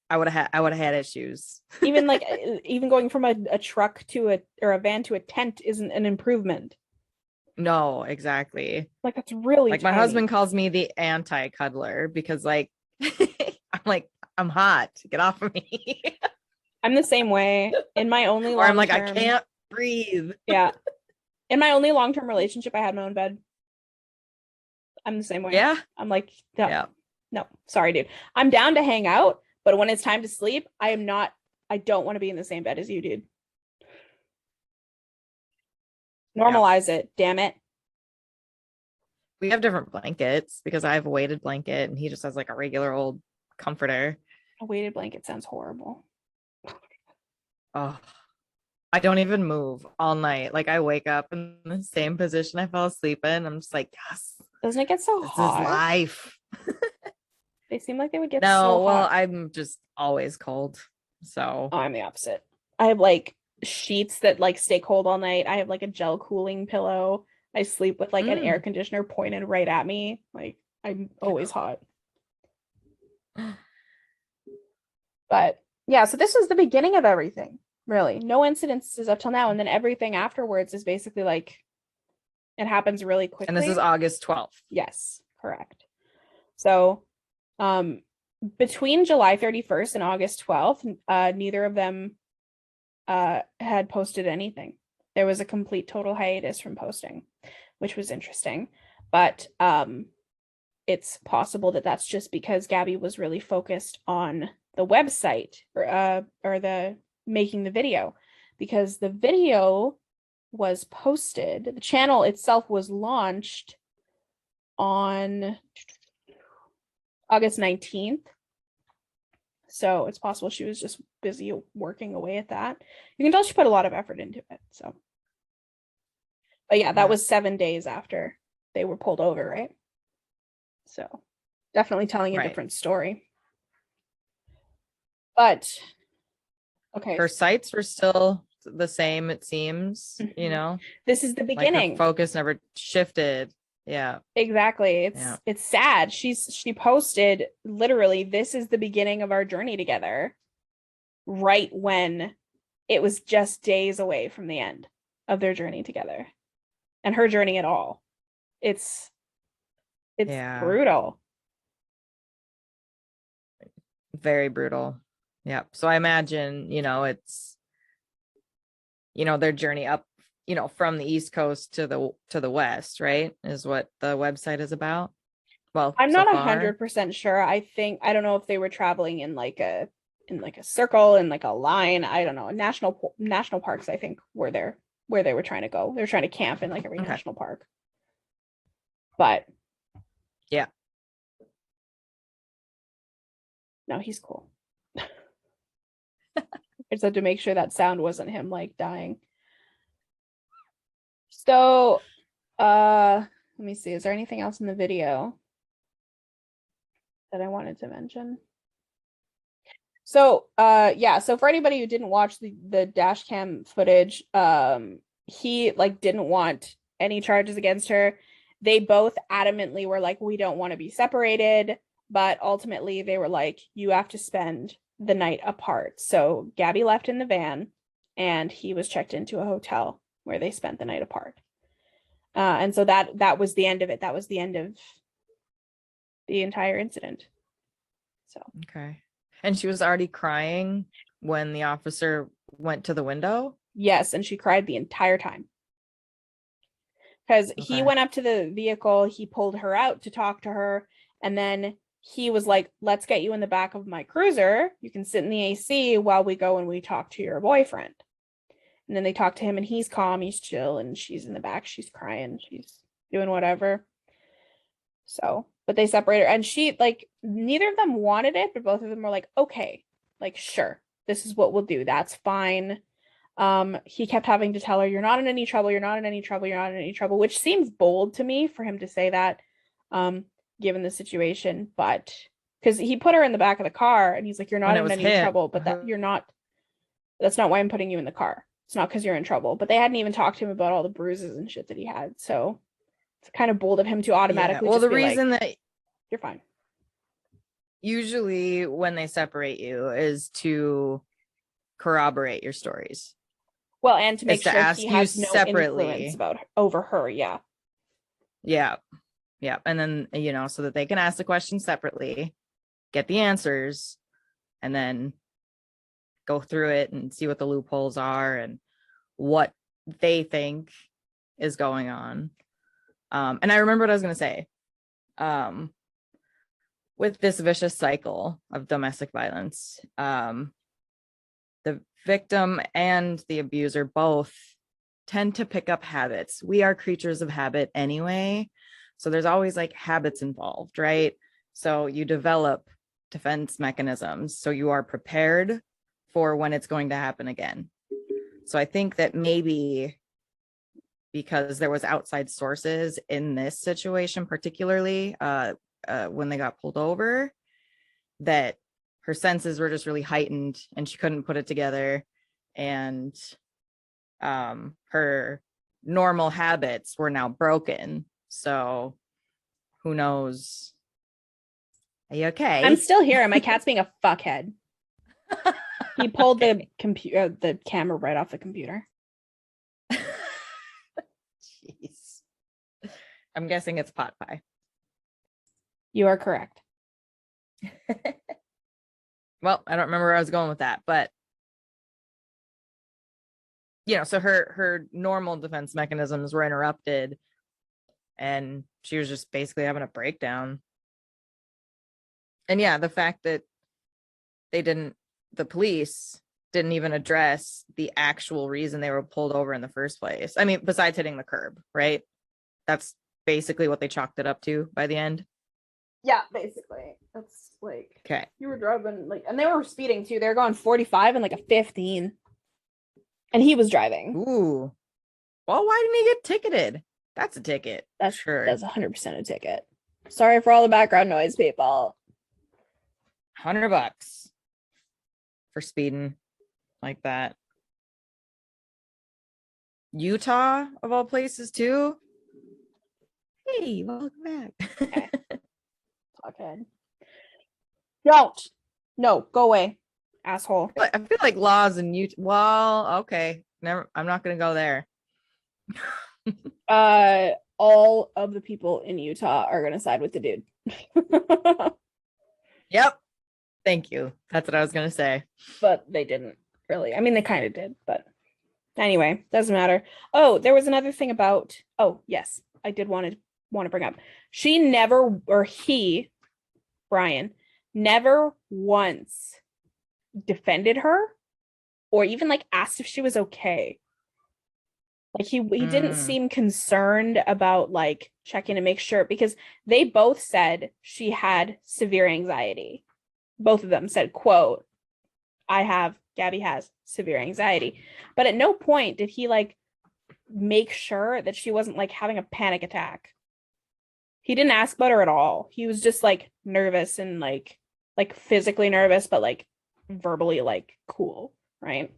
I would have had issues. Even like, even going from a truck to a van to a tent isn't an improvement. No, exactly. Like, that's really like my tiny. husband calls me the anti-cuddler because like I'm like, I'm hot. Get off of me. I'm the same way. In my only Or I'm like, I long-term- can't breathe. Yeah. In my only long-term relationship, I had my own bed. I'm the same way. Yeah. I'm like, no, Yeah. no, sorry, dude. I'm down to hang out, but when it's time to sleep, I don't want to be in the same bed as you, dude. Normalize it, damn it. We have different blankets because I have a weighted blanket and he just has like a regular old comforter. A weighted blanket sounds horrible. Oh, I don't even move all night. Like I wake up in the same position I fell asleep in. I'm just like, yes, Doesn't it get so this hot? is life. They seem like they would get No, so well, hot. I'm just always cold. So Oh, I'm the opposite. I have like sheets that like stay cold all night. I have like a gel cooling pillow. I sleep with like an air conditioner pointed right at me. Like, I'm always hot. But yeah, so this is the beginning of everything, really. No incidences up till now. And then everything afterwards is basically like, it happens really quickly. And this is August 12th. Yes, correct. So between July 31st and August 12th, neither of them had posted anything. There was a complete total hiatus from posting, which was interesting. But it's possible that that's just because Gabby was really focused on the website or the making the video, because the video was posted. The channel itself was launched on August 19th. So it's possible she was just busy working away at that. You can tell she put a lot of effort into it. So, but yeah, that was 7 days after they were pulled over, right? So definitely telling a different story. But okay. Her sites were still the same, it seems, you know. This is the beginning. Like her focus never shifted. Yeah. Exactly. It's sad. She posted literally, this is the beginning of our journey together, right when it was just days away from the end of their journey together and her journey at all. It's brutal. Very brutal. Yeah. So I imagine, you know, it's, you know, their journey up, you know, from the East Coast to the West, right? Is what the website is about. Well, I'm not 100% sure. I don't know if they were traveling in like a circle, in like a line. I don't know. National parks, I think, were where they were trying to go. They were trying to camp in like every national park. But yeah. No, he's cool. I just had to make sure that sound wasn't him like dying. So let me see. Is there anything else in the video that I wanted to mention? So yeah, so for anybody who didn't watch the dash cam footage, he like didn't want any charges against her. They both adamantly were like, we don't want to be separated, but ultimately they were like, you have to spend the night apart. So Gabby left in the van and he was checked into a hotel where they spent the night apart. And so that was the end of it. That was the end of the entire incident. So okay. And she was already crying when the officer went to the window? Yes, and she cried the entire time. Because he went up to the vehicle, he pulled her out to talk to her, and then he was like, let's get you in the back of my cruiser. You can sit in the AC while we go and we talk to your boyfriend. And then they talk to him and he's calm, he's chill, and she's in the back, she's crying, she's doing whatever. So, but they separate her, and she, like, neither of them wanted it, but both of them were like, okay, like, sure, this is what we'll do. That's fine. He kept having to tell her, you're not in any trouble, you're not in any trouble, you're not in any trouble, which seems bold to me for him to say that, given the situation, but because he put her in the back of the car and he's like, you're not When it in was any him. trouble, but that's not why I'm putting you in the car. It's not because you're in trouble. But they hadn't even talked to him about all the bruises and shit that he had. So it's kind of bold of him to automatically Well, just the be reason like, that you're fine. usually when they separate you is to corroborate your stories. Well, and to make It's to sure ask he you has no separately. influence over her. Yeah. Yeah. Yeah. And then, so that they can ask the question separately, get the answers, and then go through it and see what the loopholes are and what they think is going on. And I remember what I was going to say. With this vicious cycle of domestic violence, the victim and the abuser both tend to pick up habits. We are creatures of habit anyway. So there's always like habits involved, right? So you develop defense mechanisms. So you are prepared for when it's going to happen again. So I think that maybe because there was outside sources in this situation, particularly when they got pulled over, that her senses were just really heightened and she couldn't put it together. And her normal habits were now broken. So who knows? Are you okay? I'm still here. And my cat's being a fuckhead. He pulled the camera right off the computer. Jeez. I'm guessing it's pot pie. You are correct. Well, I don't remember where I was going with that, but so her normal defense mechanisms were interrupted and she was just basically having a breakdown. And yeah, the fact that the police didn't even address the actual reason they were pulled over in the first place. I mean, besides hitting the curb, right? That's basically what they chalked it up to by the end. Yeah, basically. That's like, okay. You were driving and they were speeding too. They were going 45 and like a 15. And he was driving. Ooh. Well, why didn't he get ticketed? That's a ticket. That's sure. That's 100% a ticket. Sorry for all the background noise, people. $100 for speeding like that. Utah, of all places, too. Hey, welcome back. Okay. Fuckhead. Don't. No, go away, asshole. I feel like laws in Utah. Well, okay. Never. I'm not gonna go there. All of the people in Utah are gonna side with the dude. Yep. Thank you. That's what I was gonna say. But they didn't really. I mean, they kind of did, but anyway, doesn't matter. Oh, there was another thing about. Oh, yes, I did want to bring up. She never, or he, Brian, never once defended her or even like asked if she was okay. Like he didn't seem concerned about like checking to make sure, because they both said she had severe anxiety. Both of them said, quote, Gabby has severe anxiety. But at no point did he like make sure that she wasn't like having a panic attack. He didn't ask about her at all. He was just like nervous and like physically nervous, but like verbally like cool, right?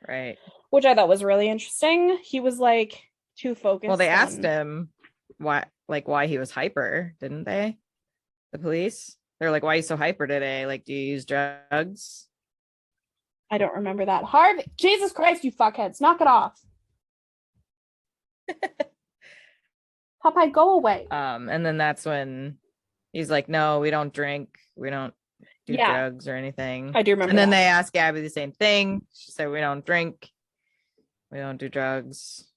Right. Which I thought was really interesting. He was like too focused. Well, they asked him why he was hyper, didn't they? The police. They're like, why are you so hyper today? Like, do you use drugs? I don't remember that. Harvey, Jesus Christ, you fuckheads, knock it off. Popeye, go away. And then that's when he's like, no, we don't drink. We don't do drugs or anything. I do remember. And then they asked Gabby the same thing. She said, we don't drink. We don't do drugs.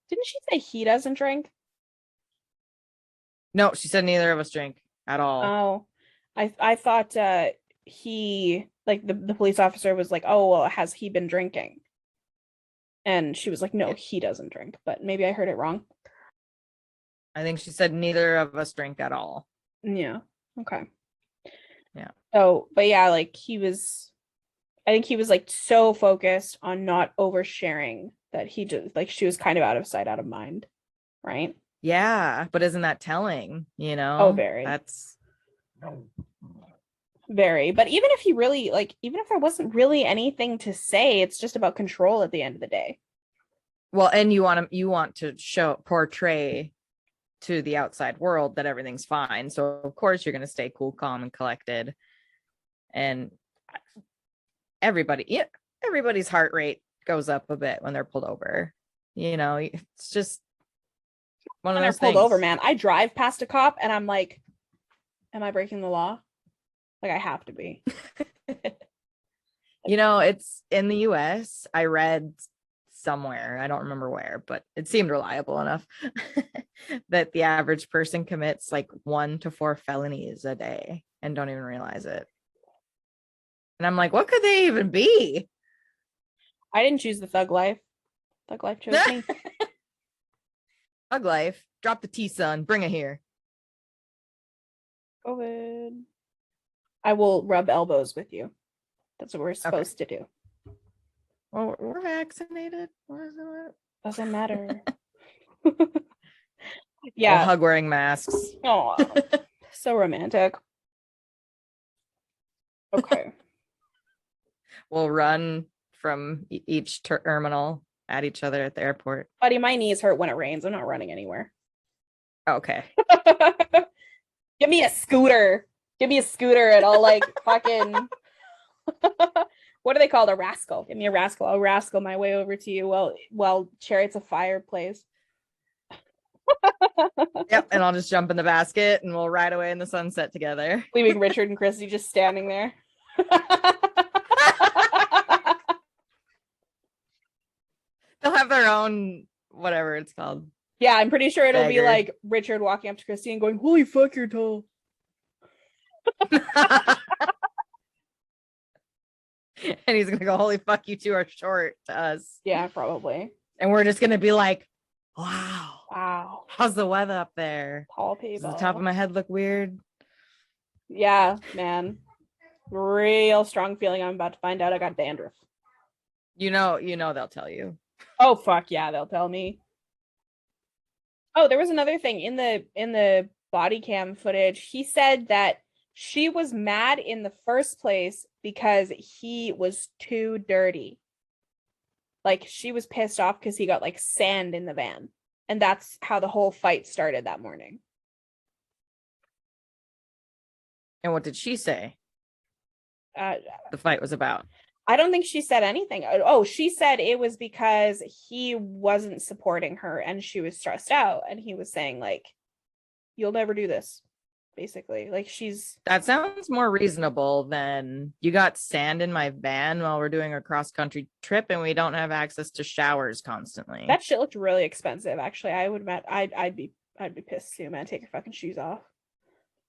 Didn't she say he doesn't drink? No, she said neither of us drink at all. Oh, I thought he, like the police officer was like, oh, well, has he been drinking? And she was like, no, he doesn't drink. But maybe I heard it wrong. I think she said neither of us drink at all. Yeah. Okay. Yeah. So, but yeah, like I think he was like so focused on not oversharing that he just like she was kind of out of sight, out of mind. Right. Yeah. But isn't that telling? Oh, very. That's Very. But even if he really like, even if there wasn't really anything to say, it's just about control at the end of the day. Well, and you want to portray to the outside world that everything's fine. So of course you're going to stay cool, calm, and collected. And everybody's heart rate goes up a bit when they're pulled over. It's just one of When they're those pulled things. over, man, I drive past a cop and I'm like, am I breaking the law? Like I have to be. It's in the US. I read somewhere, I don't remember where, but it seemed reliable enough that the average person commits like 1 to 4 felonies a day and don't even realize it. And I'm like, what could they even be? I didn't choose the thug life. Thug life chose me. Thug life. Drop the T, son. Bring it here. COVID. I will rub elbows with you. That's what we're supposed to do. Well, we're vaccinated. Doesn't matter. Yeah. We'll hug wearing masks. Oh, so romantic. Okay. We'll run from each terminal at each other at the airport. Buddy, my knees hurt when it rains. I'm not running anywhere. Okay. Give me a scooter. Give me a scooter and I'll like fucking what are they called? A rascal. Give me a rascal. I'll rascal my way over to you while Chariot's of Fire plays. Yep, and I'll just jump in the basket and we'll ride away in the sunset together. Leaving Richard and Christy just standing there. They'll have their own whatever it's called. Yeah, I'm pretty sure it'll be like Richard walking up to Christy and going, "Holy fuck, you're tall." And he's gonna go, "Holy fuck, you two are short," to us. Yeah, probably. And we're just gonna be like, wow, how's the weather up there? Tall people. Does the top of my head look weird? Yeah, man. Real strong feeling I'm about to find out I got dandruff. You know they'll tell you. Oh fuck yeah, they'll tell me. Oh, there was another thing in the body cam footage. He said that she was mad in the first place because he was too dirty. Like she was pissed off because he got like sand in the van. And that's how the whole fight started that morning. And what did she say? The fight was about. I don't think she said anything. Oh, she said it was because he wasn't supporting her and she was stressed out. And he was saying like, you'll never do this. Basically, like that sounds more reasonable than you got sand in my van while we're doing a cross-country trip and we don't have access to showers constantly. That shit looked really expensive. Actually, I'd be pissed too, man. Take your fucking shoes off.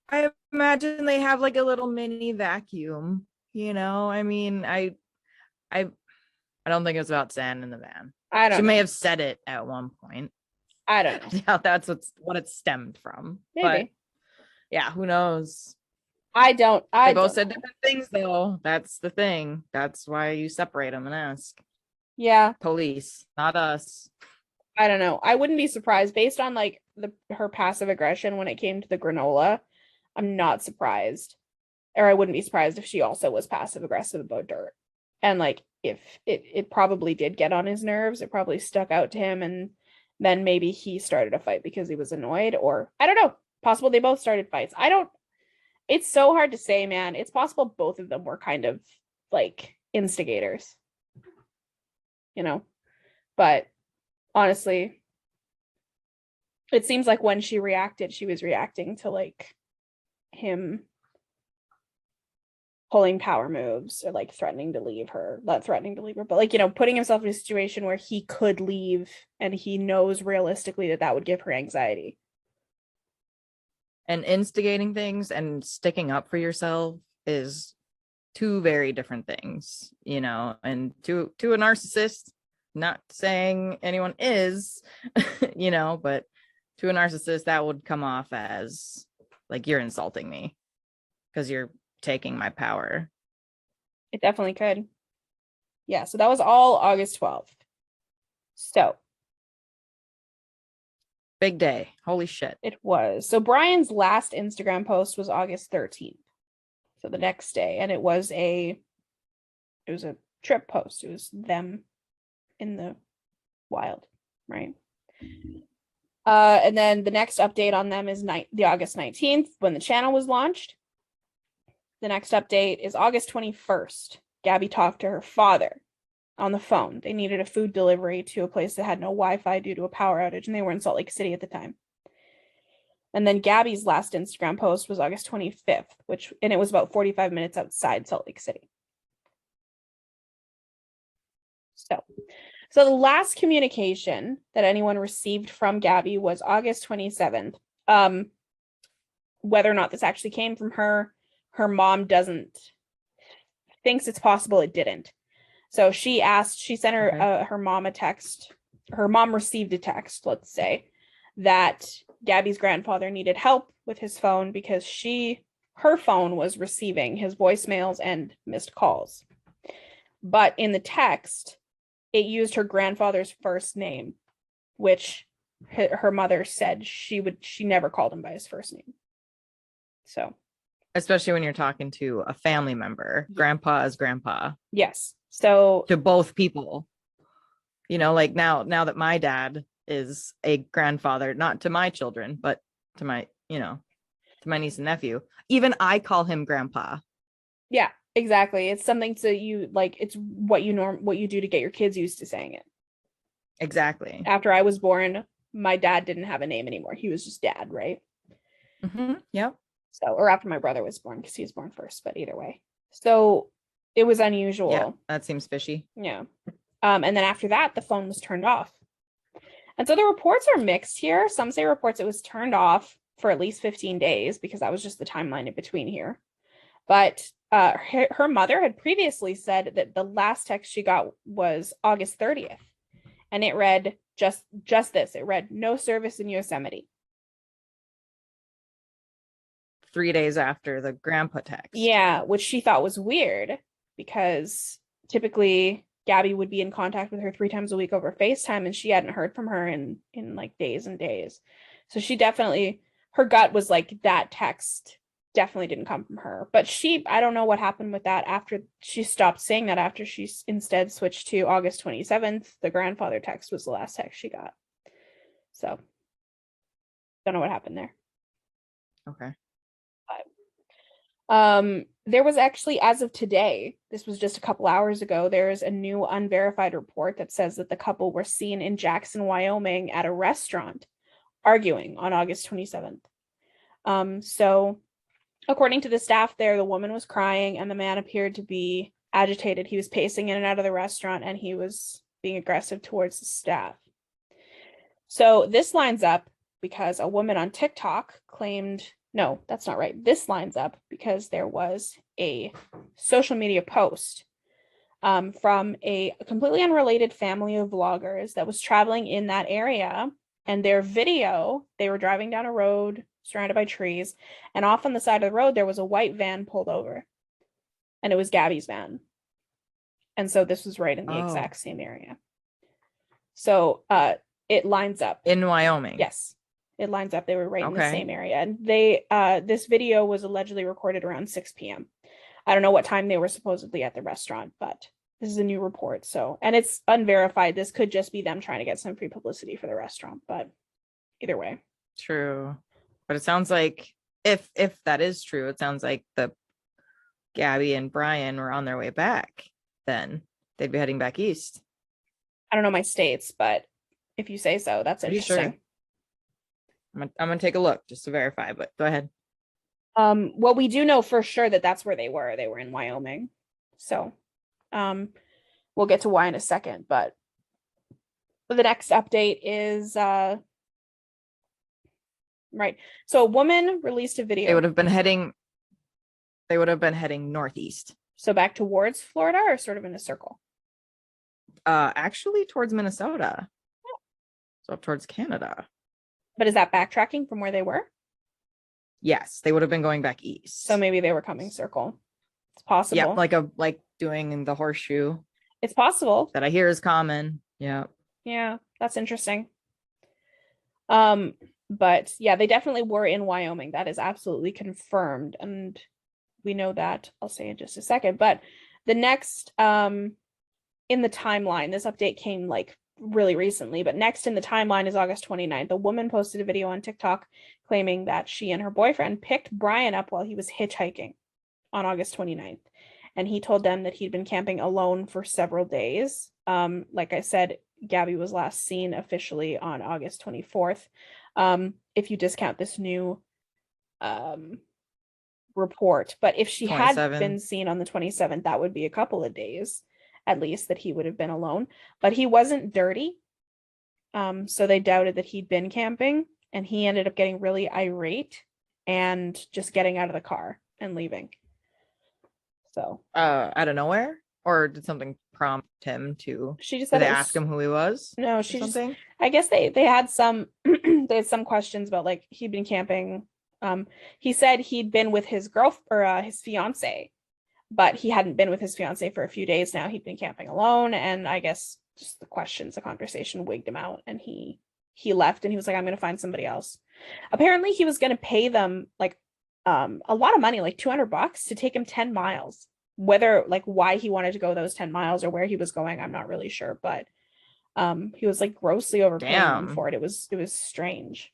I imagine they have like a little mini vacuum, I mean, I don't think it was about sand in the van. I don't know. She may have said it at one point. I don't know. Yeah, that's what it stemmed from. Maybe. But yeah, who knows? They both said different things though. That's the thing. That's why you separate them and ask. Yeah. Police, not us. I don't know. I wouldn't be surprised based on like her passive aggression when it came to the granola. I'm not surprised. Or I wouldn't be surprised if she also was passive aggressive about dirt. And like if it probably did get on his nerves, it probably stuck out to him and then maybe he started a fight because he was annoyed, or I don't know. Possible they both started fights. It's so hard to say, man. It's possible both of them were kind of like instigators, but honestly, it seems like when she reacted, she was reacting to like him pulling power moves or like threatening to leave her, not threatening to leave her, but like, putting himself in a situation where he could leave and he knows realistically that would give her anxiety. And instigating things and sticking up for yourself is two very different things, and to a narcissist, not saying anyone is, but to a narcissist, that would come off as like, you're insulting me because you're taking my power. It definitely could. Yeah, so that was all August 12th. So big day. Holy shit. It was. So Brian's last Instagram post was August 13th. So the next day, and it was a trip post. It was them in the wild, right? And then the next update on them is the August 19th when the channel was launched. The next update is August 21st. Gabby talked to her father on the phone. They needed a food delivery to a place that had no Wi-Fi due to a power outage, and they were in Salt Lake City at the time. And then Gabby's last Instagram post was August 25th, and it was about 45 minutes outside Salt Lake City. So the last communication that anyone received from Gabby was August 27th. Whether or not this actually came from her mom thinks it's possible it didn't. So she sent her mom a text. Her mom received a text, let's say, that Gabby's grandfather needed help with his phone because her phone was receiving his voicemails and missed calls. But in the text, it used her grandfather's first name, which her mother said she never called him by his first name. So, especially when you're talking to a family member, grandpa is grandpa. Yes. So to both people, like now that my dad is a grandfather, not to my children, but to my, to my niece and nephew, even I call him grandpa. Yeah, exactly. It's something so you like, it's what you do to get your kids used to saying it. Exactly. After I was born, my dad didn't have a name anymore. He was just dad, right? Mm-hmm. Yep. So, or after my brother was born, because he was born first, but either way. So it was unusual. Yeah, that seems fishy. Yeah. And then after that, the phone was turned off. And so the reports are mixed here. Some say reports it was turned off for at least 15 days because that was just the timeline in between here. But her mother had previously said that the last text she got was August 30th. And it read just this. It read, "No service in Yosemite." 3 days after the grandpa text. Yeah, which she thought was weird because typically Gabby would be in contact with her 3 times a week over FaceTime, and she hadn't heard from her in like days and days. So she definitely, her gut was like, that text definitely didn't come from her. But I don't know what happened with that after she stopped saying that, after she instead switched to August 27th. The grandfather text was the last text she got. So don't know what happened there. Okay. There was actually, as of today, this was just a couple hours ago, there's a new unverified report that says that the couple were seen in Jackson, Wyoming at a restaurant arguing on August 27th. So according to the staff there, the woman was crying and the man appeared to be agitated. He was pacing in and out of the restaurant and he was being aggressive towards the staff. So this lines up because a woman on TikTok claimed, no, that's not right. This lines up because there was a social media post from a completely unrelated family of vloggers that was traveling in that area. And their video, they were driving down a road surrounded by trees. And off on the side of the road, there was a white van pulled over. And it was Gabby's van. And so this was right in the exact same area. So it lines up. In Wyoming. Yes. It lines up. They were right in the same area. And this video was allegedly recorded around 6 p.m. I don't know what time they were supposedly at the restaurant, but this is a new report. So, and it's unverified. This could just be them trying to get some free publicity for the restaurant, but either way. True. But it sounds like if that is true, it sounds like the Gabby and Brian were on their way back. Then they'd be heading back east. I don't know my states, but if you say so, that's interesting. Sure. I'm gonna take a look just to verify, but go ahead. Well, we do know for sure that that's where they were. They were in Wyoming. So, we'll get to why in a second, but the next update is right. So a woman released a video. They would have been heading northeast. So back towards Florida or sort of in a circle? Actually towards Minnesota. Oh. So up towards Canada. But is that backtracking from where they were? Yes, they would have been going back east. So maybe they were coming circle. It's possible. Yeah, like doing the horseshoe. It's possible. That I hear is common. Yeah. Yeah, that's interesting. But yeah, they definitely were in Wyoming. That is absolutely confirmed. And We know that. I'll say in just a second. But the next in the timeline, this update came like really recently, but next in the timeline is August 29th. A woman posted a video on TikTok claiming that she and her boyfriend picked Brian up while he was hitchhiking on August 29th. And he told them that he'd been camping alone for several days. Like I said, Gabby was last seen officially on August 24th. If you discount this new report. But if she had 27. been seen on the 27th, that would be a couple of days at least that he would have been alone. But he wasn't dirty. So they doubted that he'd been camping, and he ended up getting really irate and just getting out of the car and leaving. So out of nowhere, or did something prompt him to? she just Did said they it was, ask him who he was? no, or she just, something. I guess they had some they had some questions about like he'd been camping. He said he'd been with his his fiance, but he hadn't been with his fiance for a few days now. He'd been camping alone, and I guess just the conversation wigged him out, and he left, and he was like, I'm going to find somebody else. Apparently he was going to pay them like a lot of money, like $200 to take him 10 miles. Whether like why he wanted to go those 10 miles or where he was going, I'm not really sure, but he was like grossly overpaying them for it. It was strange.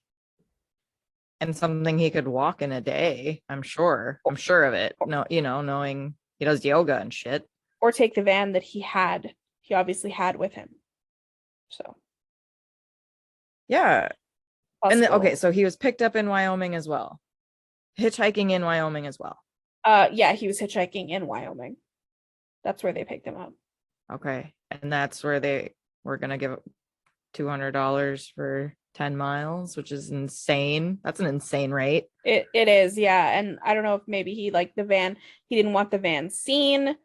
And something he could walk in a day. I'm sure of it. No, knowing he does yoga and shit. Or take the van that he obviously had with him. So yeah. possible. And okay, so he was picked up in Wyoming as well. Hitchhiking in Wyoming as well. Yeah, he was hitchhiking in Wyoming. That's where they picked him up. Okay. And that's where they were gonna give $200 for 10 miles, which is insane. That's an insane rate. It is, yeah. And I don't know if maybe he liked the van, he didn't want the van seen,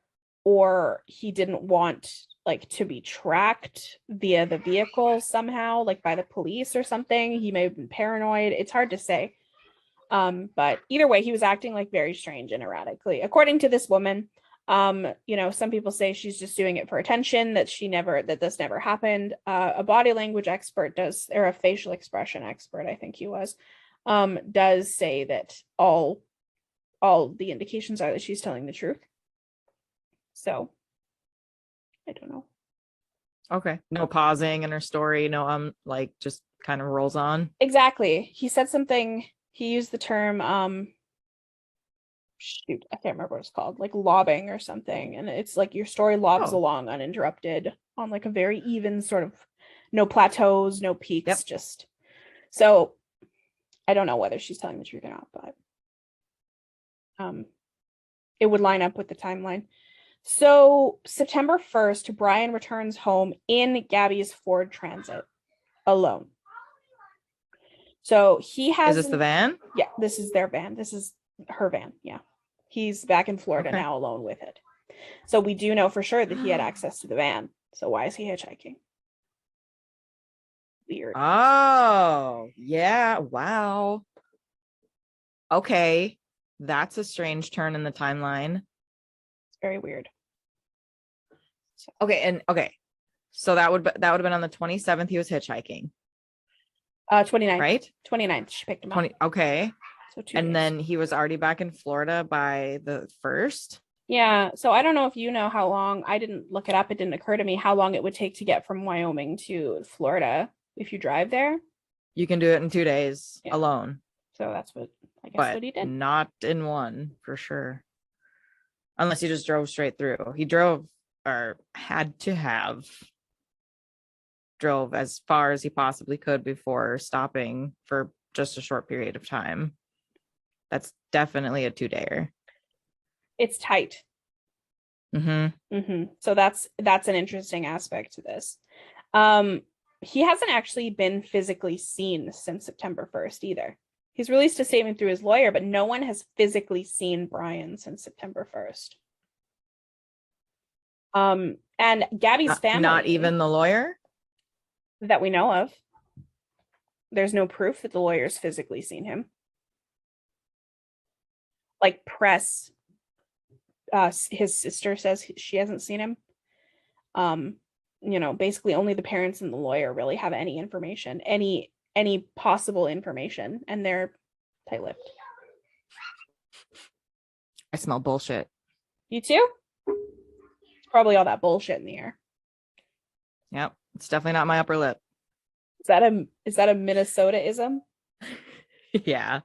or he didn't want like to be tracked via the vehicle somehow, like by the police or something. He may have been paranoid. It's hard to say. But either way, he was acting like very strange and erratically. According to this woman, some people say she's just doing it for attention, that this never happened. A body language expert or a facial expression expert, I think he was, does say that all the indications are that she's telling the truth. So I don't know. Okay. No pausing in her story. No, like just kind of rolls on. Exactly. He said something, he used the term, shoot, I can't remember what it's called, like lobbing or something. And it's like your story lobs along uninterrupted on like a very even sort of, no plateaus, no peaks, Yep. just. So I don't know whether she's telling the truth or not, but it would line up with the timeline. So September 1st, Brian returns home in Gabby's Ford Transit alone. So he has. Is this the van? Yeah, this is their van. This is her van. Yeah. He's back in Florida now alone with it. So we do know for sure that he had access to the van. So why is he hitchhiking? Weird. Oh, yeah. Wow. Okay. That's a strange turn in the timeline. It's very weird. Okay. So that would have been on the 27th. He was hitchhiking. 29th. Right? 29th. She picked him up. Okay. So 2 And days. then he was already back in Florida by the 1st. Yeah. So I don't know if you know how long. I didn't look it up. It didn't occur to me how long it would take to get from Wyoming to Florida if you drive there. You can do it in 2 days alone. So that's what what he did. Not in one for sure. Unless he just drove straight through. He drove or had to have drove as far as he possibly could before stopping for just a short period of time. That's definitely a 2-dayer. It's tight. So that's an interesting aspect to this. He hasn't actually been physically seen since September 1st either. He's released a statement through his lawyer, but no one has physically seen Brian since September 1st. And Gabby's family, not even the lawyer that we know of. There's no proof that the lawyer's physically seen him. Like press, his sister says she hasn't seen him. Basically only the parents and the lawyer really have any information, any possible information, and they're tight-lipped. I smell bullshit. You too? It's probably all that bullshit in the air. Yep. It's definitely not my upper lip. Is that a Minnesota-ism? Yeah.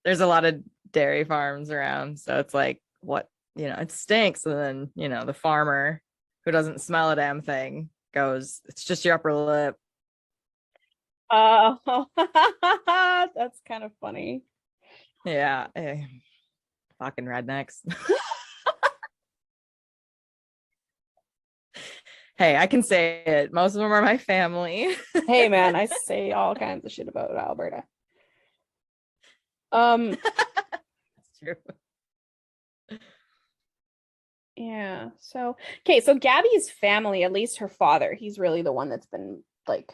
There's a lot of dairy farms around. So it's like, what, it stinks. And then, the farmer who doesn't smell a damn thing goes, it's just your upper lip. Oh, that's kind of funny. Yeah. Fucking rednecks. Hey, I can say it. Most of them are my family. Hey, man, I say all kinds of shit about Alberta. That's true. Yeah. So, okay. So Gabby's family, at least her father, he's really the one that's been like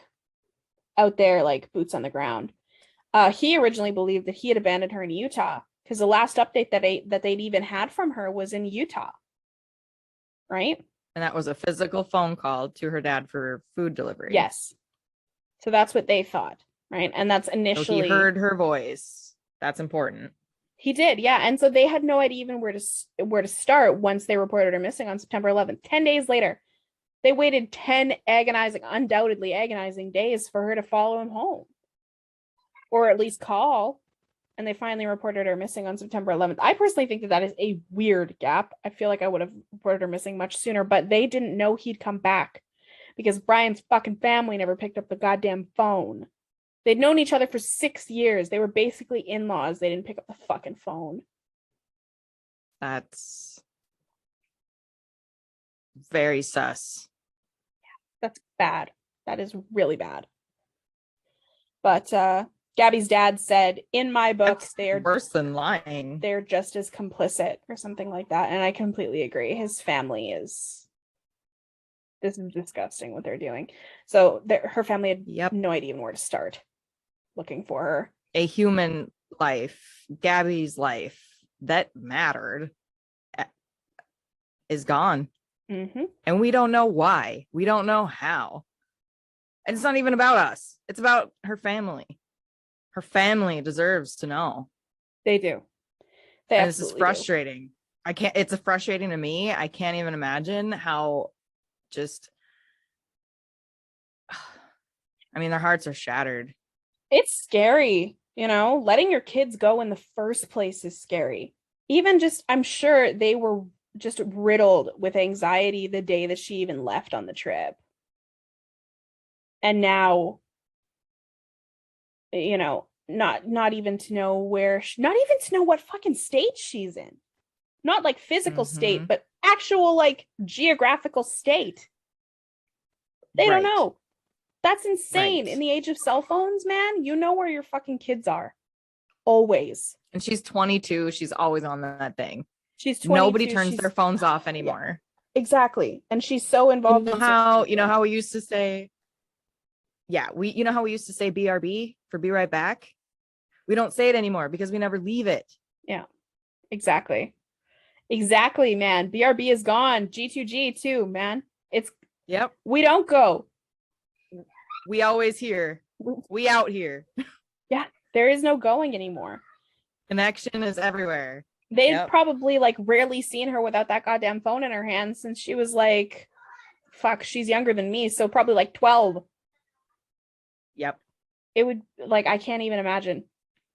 out there, like boots on the ground. He originally believed that he had abandoned her in Utah because the last update that they'd even had from her was in Utah. Right? And that was a physical phone call to her dad for food delivery. Yes. So that's what they thought, right? And that's initially so he heard her voice. That's important. He did, yeah. And so they had no idea even where to start once they reported her missing on September 11th. 10 days later, they waited 10 undoubtedly agonizing days for her to follow him home. Or at least call. And they finally reported her missing on September 11th. I personally think that is a weird gap. I feel like I would have reported her missing much sooner, but they didn't know he'd come back because Brian's fucking family never picked up the goddamn phone. They'd known each other for 6 years. They were basically in-laws. They didn't pick up the fucking phone. That's very sus. That's bad. That is really bad. But Gabby's dad said, in my books, they are worse than lying. They're just as complicit or something like that. And I completely agree. His family this is disgusting what they're doing. So her family had no idea even where to start looking for her. A human life, Gabby's life that mattered, is gone. Mm-hmm. And we don't know why. We don't know how. And it's not even about us. It's about her family. Her family deserves to know. They do. And this is frustrating. It's frustrating to me. I can't even imagine how their hearts are shattered. It's scary, letting your kids go in the first place is scary. Even I'm sure they were just riddled with anxiety the day that she even left on the trip. And now, not even to know not even to know what fucking state she's in. Not like physical state, but actual like geographical state. They don't know. That's insane. In the age of cell phones, man, you know where your fucking kids are. Always. And she's 22. She's always on that thing. She's 22. Nobody turns their phones off anymore. Yeah, exactly. And she's so involved. You know how we used to say, how we used to say BRB for be right back? We don't say it anymore because we never leave it. Yeah, exactly. Exactly, man. BRB is gone. G2G too, man. We don't go. We always here. We out here. Yeah, there is no going anymore. Connection is everywhere. They've probably like rarely seen her without that goddamn phone in her hand since she was like, fuck, she's younger than me, so probably like 12. Yep. It would I can't even imagine.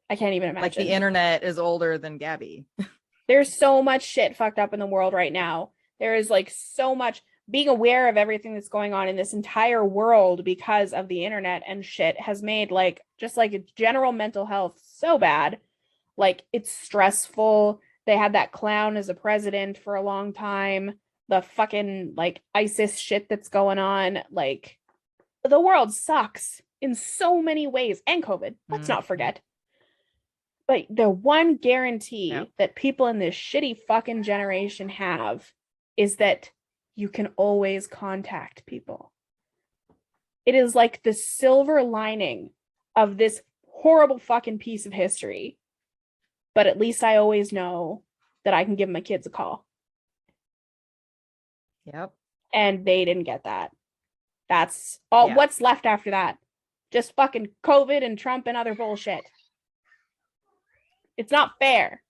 Like the internet is older than Gabby. There's so much shit fucked up in the world right now. There is like so much. Being aware of everything that's going on in this entire world because of the internet and shit has made just a general mental health so bad. Like, it's stressful. They had that clown as a president for a long time. The fucking ISIS shit that's going on. Like, the world sucks in so many ways. And COVID, let's not forget. But the one guarantee that people in this shitty fucking generation have is that you can always contact people. It is like the silver lining of this horrible fucking piece of history. But at least I always know that I can give my kids a call. Yep. And they didn't get that. That's all. What's left after that? Just fucking COVID and Trump and other bullshit. It's not fair.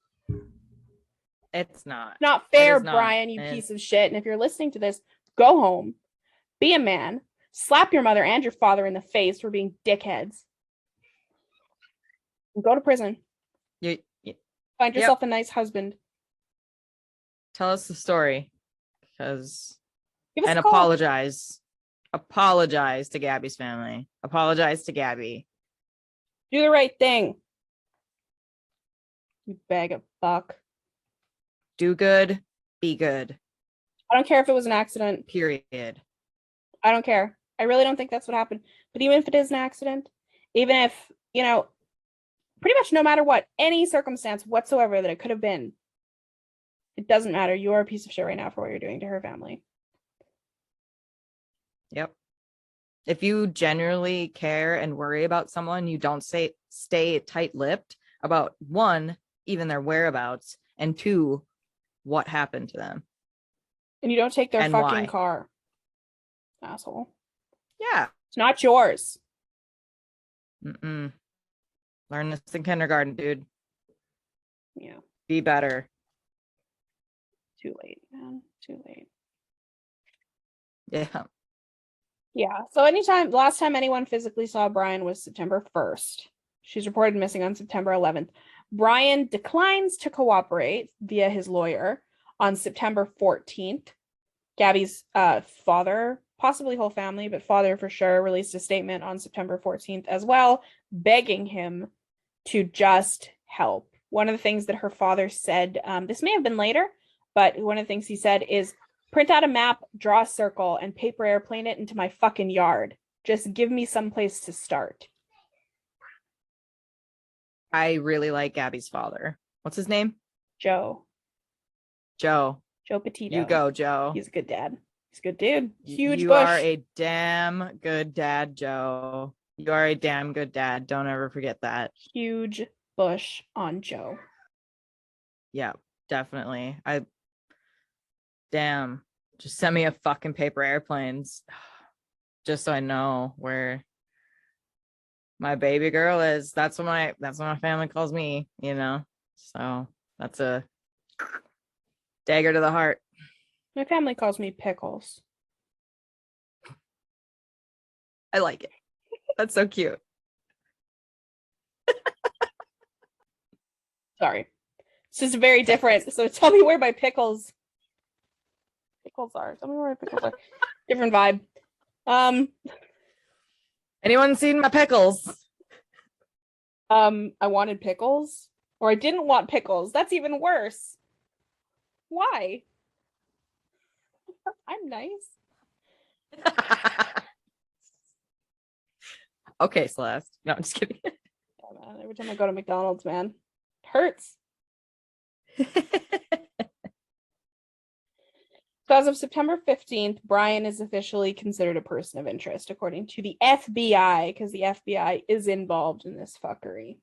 It's not. Not It fair, is not. Brian, you And piece of shit. And if you're listening to this, go home, be a man, slap your mother and your father in the face for being dickheads, and go to prison. you Find yourself a nice husband. tell us the story, because Give us and a call. apologize to Gabby's family. Apologize to Gabby. Do the right thing. You bag of fuck. Do good, be good. I don't care if it was an accident. Period. I don't care. I really don't think that's what happened. But even if it is an accident, even if, you know, pretty much no matter what, any circumstance whatsoever that it could have been, it doesn't matter. You are a piece of shit right now for what you're doing to her family. Yep. If you genuinely care and worry about someone, you don't stay tight-lipped about, one, even their whereabouts, and two, what happened to them. And you don't take their And fucking why. car. Asshole. Yeah. It's not yours. Mm-mm. Learn this in kindergarten, dude. Yeah. Be better. Too late, man. Too late. Yeah. Yeah. So the last time anyone physically saw Brian was September 1st. She's reported missing on September 11th. Brian declines to cooperate via his lawyer on September 14th. Gabby's father, possibly whole family, but father for sure, released a statement on September 14th as well, begging him to just help. One of the things that her father said, this may have been later, but one of the things he said is, print out a map, draw a circle, and paper airplane it into my fucking yard. Just give me some place to start. I really like Gabby's father. What's his name? Joe Petito. You go, Joe. He's a good dad. He's a good dude. Huge You bush. are a damn good dad, Joe. You are a damn good dad. Don't ever forget that. Huge bush on Joe. Yeah, definitely. Damn. Just send me a fucking paper airplanes. Just so I know where my baby girl is. That's what my family calls me, you know. So that's a dagger to the heart. My family calls me Pickles. I like it. That's so cute. Sorry. It's just very different. So tell me where my pickles are. Tell me where my pickles are. Different vibe. Anyone seen my pickles? I wanted pickles, or I didn't want pickles. That's even worse. Why? I'm nice. Okay, Celeste. No, I'm just kidding. Oh, man. Every time I go to McDonald's, man, it hurts. So as of September 15th, Brian is officially considered a person of interest, according to the FBI, because the FBI is involved in this fuckery.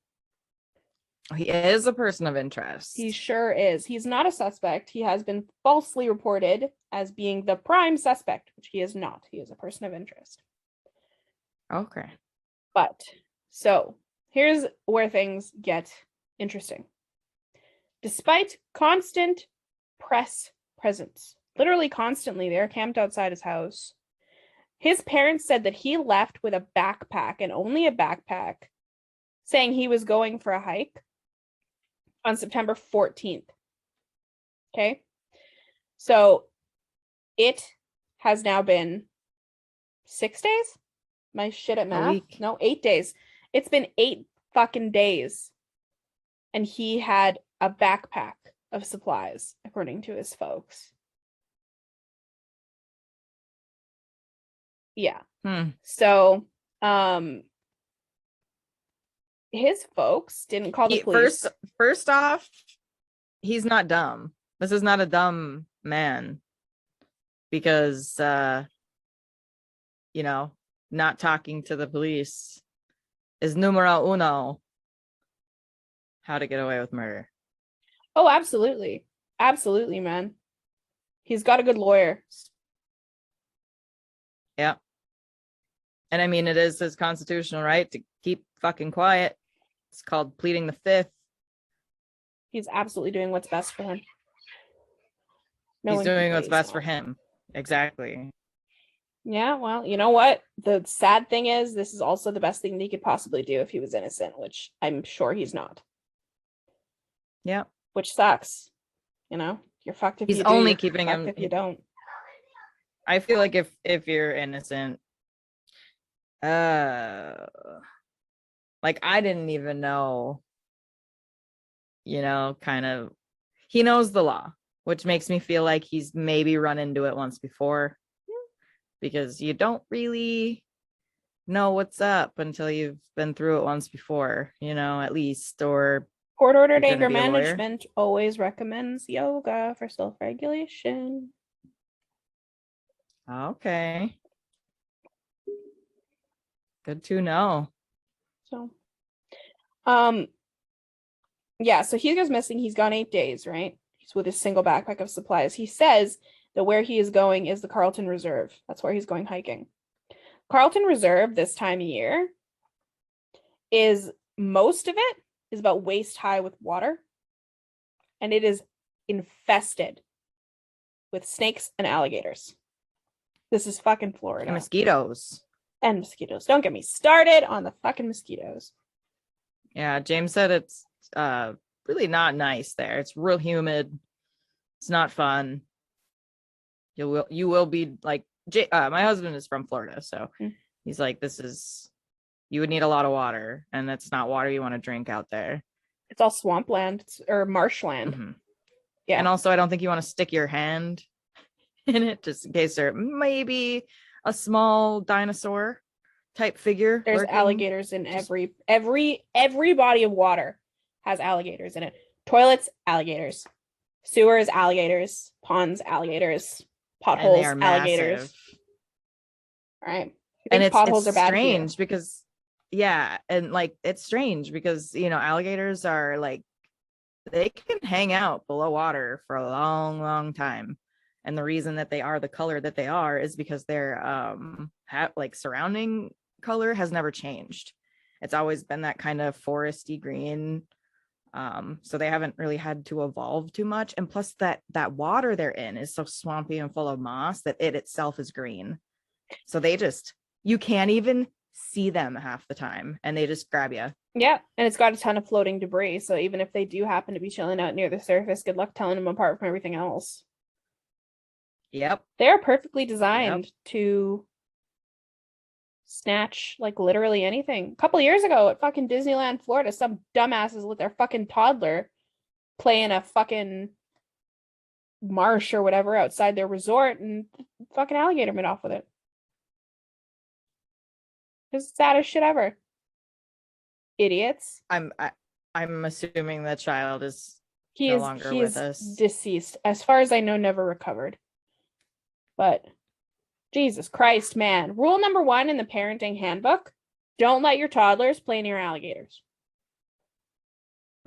He is a person of interest. He sure is. He's not a suspect. He has been falsely reported as being the prime suspect, which he is not. He is a person of interest. Okay. But, so, here's where things get interesting. Despite constant press presence, literally constantly, they're camped outside his house, his parents said that he left with a backpack, and only a backpack, saying he was going for a hike on September 14th. Okay? So, it has now been 6 days? My shit at math? week. No, 8 days. It's been 8 fucking days. And he had a backpack of supplies, according to his folks. Yeah. So, his folks didn't call the police. First off, he's not dumb. This is not a dumb man, because you know, not talking to the police is numero uno how to get away with murder. Oh, absolutely. Absolutely, man. He's got a good lawyer. Yeah. And I mean, it is his constitutional right to keep fucking quiet. It's called pleading the fifth. He's absolutely doing what's best for him. No He's one can doing say what's he's best for not. him. Exactly. Yeah, well, you know what? The sad thing is, this is also the best thing that he could possibly do if he was innocent, which I'm sure he's not. Yeah. Which sucks. You know, you're fucked if He's you do. only You're keeping fucked him. if you don't. I feel like if you're innocent, like I didn't even know, kind of, he knows the law, which makes me feel like he's maybe run into it once before, because you don't really know what's up until you've been through it once before, at least, or Court-ordered you're gonna anger be a lawyer. management always recommends yoga for self-regulation. Okay. Good to know. So, yeah, so he goes missing. He's gone 8 days, right? He's with his single backpack of supplies. He says that where he is going is the Carlton Reserve. That's where he's going hiking. Carlton Reserve this time of year is, most of it is about waist high with water. And it is infested with snakes and alligators. This is fucking Florida. And mosquitoes. And mosquitoes. Don't get me started on the fucking mosquitoes. Yeah, James said it's really not nice there. It's real humid. It's not fun. You will be like, my husband is from Florida, so he's like, you would need a lot of water, and that's not water you want to drink out there. It's all swampland or marshland. Mm-hmm. Yeah. And also, I don't think you want to stick your hand in it, just in case there may be a small dinosaur type figure. There's lurking. Alligators in every body of water has alligators in it. Toilets, alligators. Sewers, alligators. Ponds, alligators. Potholes, alligators. Massive. All right. And it's potholes are bad strange because, yeah, and like it's strange because alligators are like, they can hang out below water for a long, long time. And the reason that they are the color that they are is because their surrounding color has never changed. It's always been that kind of foresty green. So they haven't really had to evolve too much. And plus that water they're in is so swampy and full of moss that it itself is green. So you can't even see them half the time, and they just grab you. Yeah, and it's got a ton of floating debris. So even if they do happen to be chilling out near the surface, good luck telling them apart from everything else. Yep. They're perfectly designed to snatch like literally anything. A couple years ago at fucking Disneyland, Florida, some dumbasses let their fucking toddler play in a fucking marsh or whatever outside their resort, and fucking alligator made off with it. It's the saddest shit ever. Idiots. I'm assuming the child is He no is longer with us. Deceased. As far as I know, never recovered. But Jesus Christ, man. Rule number 1 in the parenting handbook: don't let your toddlers play near alligators.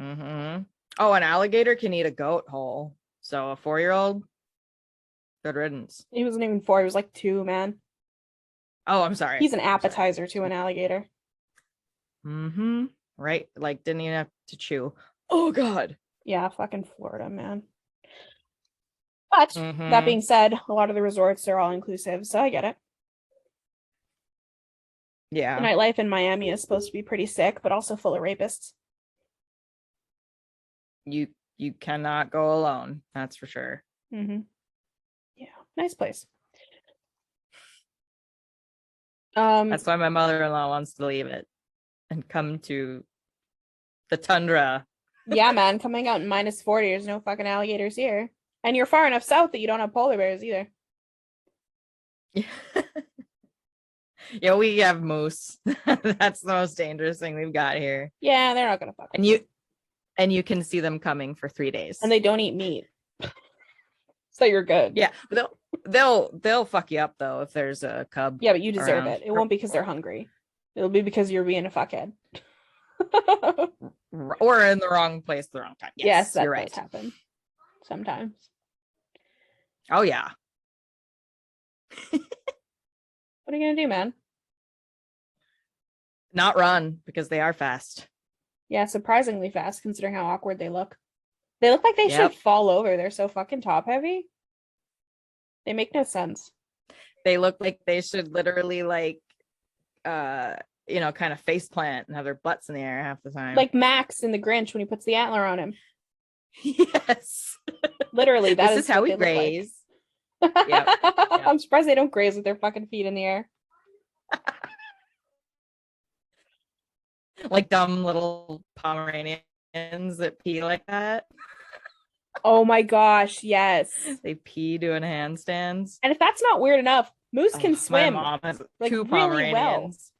Mm-hmm. Oh, an alligator can eat a goat whole. So a 4-year-old, good riddance. He wasn't even 4, he was like 2, man. Oh, I'm sorry. He's an appetizer to an alligator. Mm-hmm. Right? Like, didn't even have to chew. Oh, God. Yeah, fucking Florida, man. But that being said, a lot of the resorts are all inclusive, so I get it. Yeah. The nightlife in Miami is supposed to be pretty sick, but also full of rapists. You cannot go alone. That's for sure. Mm-hmm. Yeah, nice place. That's why my mother-in-law wants to leave it and come to the tundra. Yeah, man, coming out in -40, there's no fucking alligators here. And you're far enough south that you don't have polar bears either. Yeah, we have moose. That's the most dangerous thing we've got here. Yeah, they're not gonna fuck. And you can see them coming for 3 days. And they don't eat meat. So you're good. Yeah, but they'll fuck you up though if there's a cub. Yeah, but you deserve around. it. It won't be because they're hungry. It'll be because you're being a fuckhead. Or in the wrong place at the wrong time. Yes, that you're does right. happen sometimes. Oh yeah. What are you gonna do, man? Not run, because they are fast. Yeah, surprisingly fast considering how awkward they look. They look like they Yep. should fall over. They're so fucking top heavy. They make no sense. They look like they should literally like kind of face plant and have their butts in the air half the time. Like Max in The Grinch when he puts the antler on him. Yes. Literally, that This is how what we they look like. graze. Yep. I'm surprised they don't graze with their fucking feet in the air. Like dumb little Pomeranians that pee like that. Oh my gosh, yes. They pee doing handstands. And if that's not weird enough, Moose can My swim mom has like two really well. Pomeranians.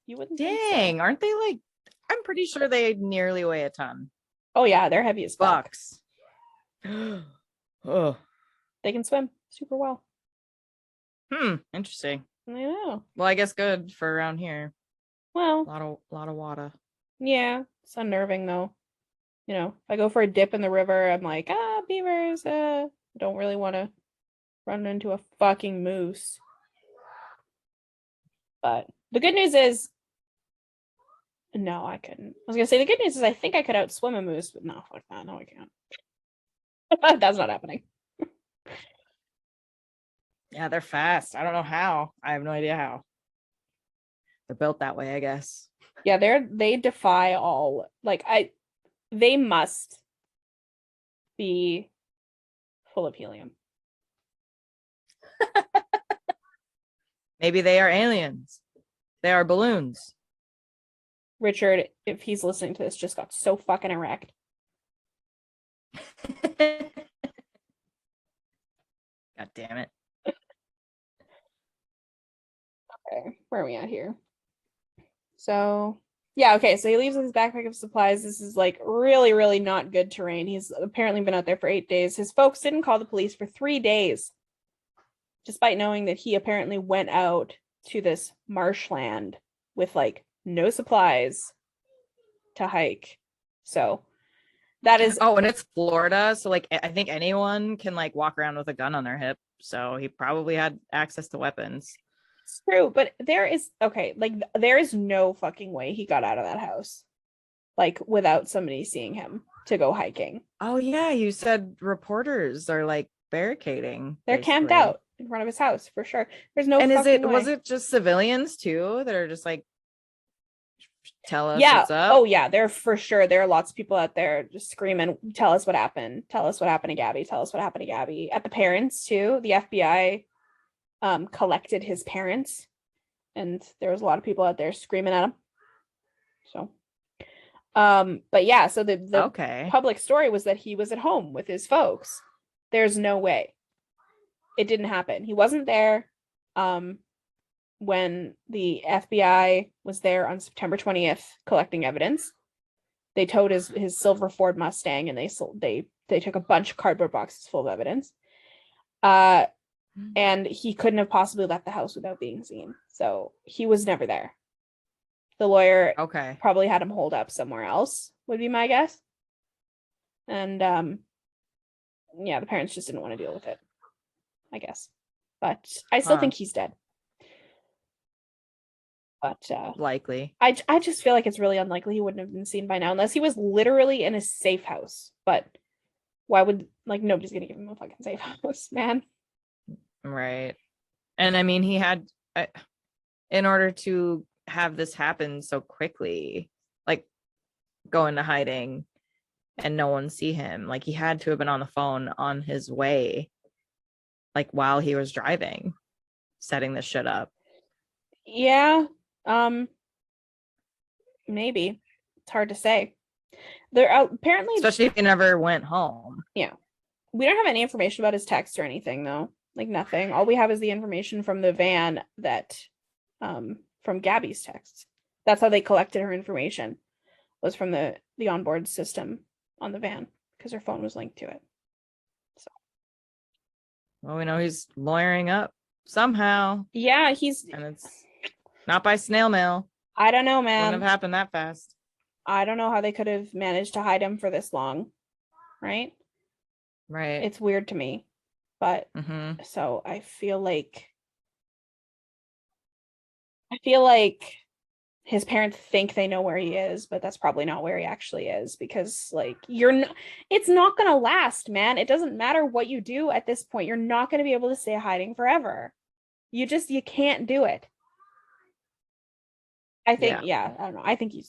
You wouldn't think so. Dang, aren't they like? I'm pretty sure they nearly weigh a ton. Oh yeah, they're heavy as fuck. Bucks. Oh, They can swim super well. interesting. I know. Well, I guess good for around here. Well, A lot of water. yeah, it's unnerving though. You know, if I go for a dip in the river, I'm like, beavers. I don't really want to run into a fucking moose. But the good news is, no, I couldn't. I was gonna say the good news is I think I could outswim a moose, but no, fuck that. No, I can't. That's not happening. Yeah, they're fast. I don't know how. I have no idea how. They're built that way, I guess. Yeah, they defy all. Like they must be full of helium. Maybe they are aliens. They are balloons. Richard, if he's listening to this, just got so fucking erect. God damn it. Okay, where are we at here? So, yeah, okay, so he leaves with his backpack of supplies. This is like really, really not good terrain. He's apparently been out there for 8 days. His folks didn't call the police for 3 days, despite knowing that he apparently went out to this marshland with like no supplies to hike. So that is and it's Florida, so like I think anyone can like walk around with a gun on their hip, so he probably had access to weapons. It's true, but there is no fucking way he got out of that house like without somebody seeing him to go hiking. Oh yeah, you said reporters are like barricading. They're camped basically. out in front of his house for sure. There's no And was way. it just civilians too that are just like tell us Yeah. what's up? Oh yeah, there for sure. There are lots of people out there just screaming, tell us what happened. Tell us what happened to Gabby. Tell us what happened to Gabby. At the parents too. The FBI collected his parents, and there was a lot of people out there screaming at him. So but yeah, so the Okay. public story was that he was at home with his folks. There's no way. It didn't happen. He wasn't there when the FBI was there on September 20th collecting evidence. They towed his silver Ford Mustang, and they took a bunch of cardboard boxes full of evidence. And he couldn't have possibly left the house without being seen. So he was never there. The lawyer probably had him holed up somewhere else, would be my guess. And yeah, the parents just didn't want to deal with it, I guess. But I still think he's dead. But likely. I just feel like it's really unlikely he wouldn't have been seen by now, unless he was literally in a safe house. But why would, like, nobody's gonna give him a fucking safe house, man. Right. And I mean, he had, in order to have this happen so quickly, like go into hiding and no one see him, like he had to have been on the phone on his way, like while he was driving, setting this shit up. Yeah. Maybe. It's hard to say. There apparently, especially if he never went home. Yeah. We don't have any information about his text or anything though. Like nothing. All we have is the information from the van that from Gabby's texts. That's how they collected her information, was from the onboard system on the van, because her phone was linked to it. So, well, we know he's lawyering up somehow. Yeah, and it's not by snail mail. I don't know, man. Wouldn't have happened that fast. I don't know how they could have managed to hide him for this long. Right? Right. It's weird to me. But so I feel like his parents think they know where he is, but that's probably not where he actually is, because like it's not gonna last, man. It doesn't matter what you do at this point. You're not gonna be able to stay hiding forever. You can't do it. I think, I don't know. I think he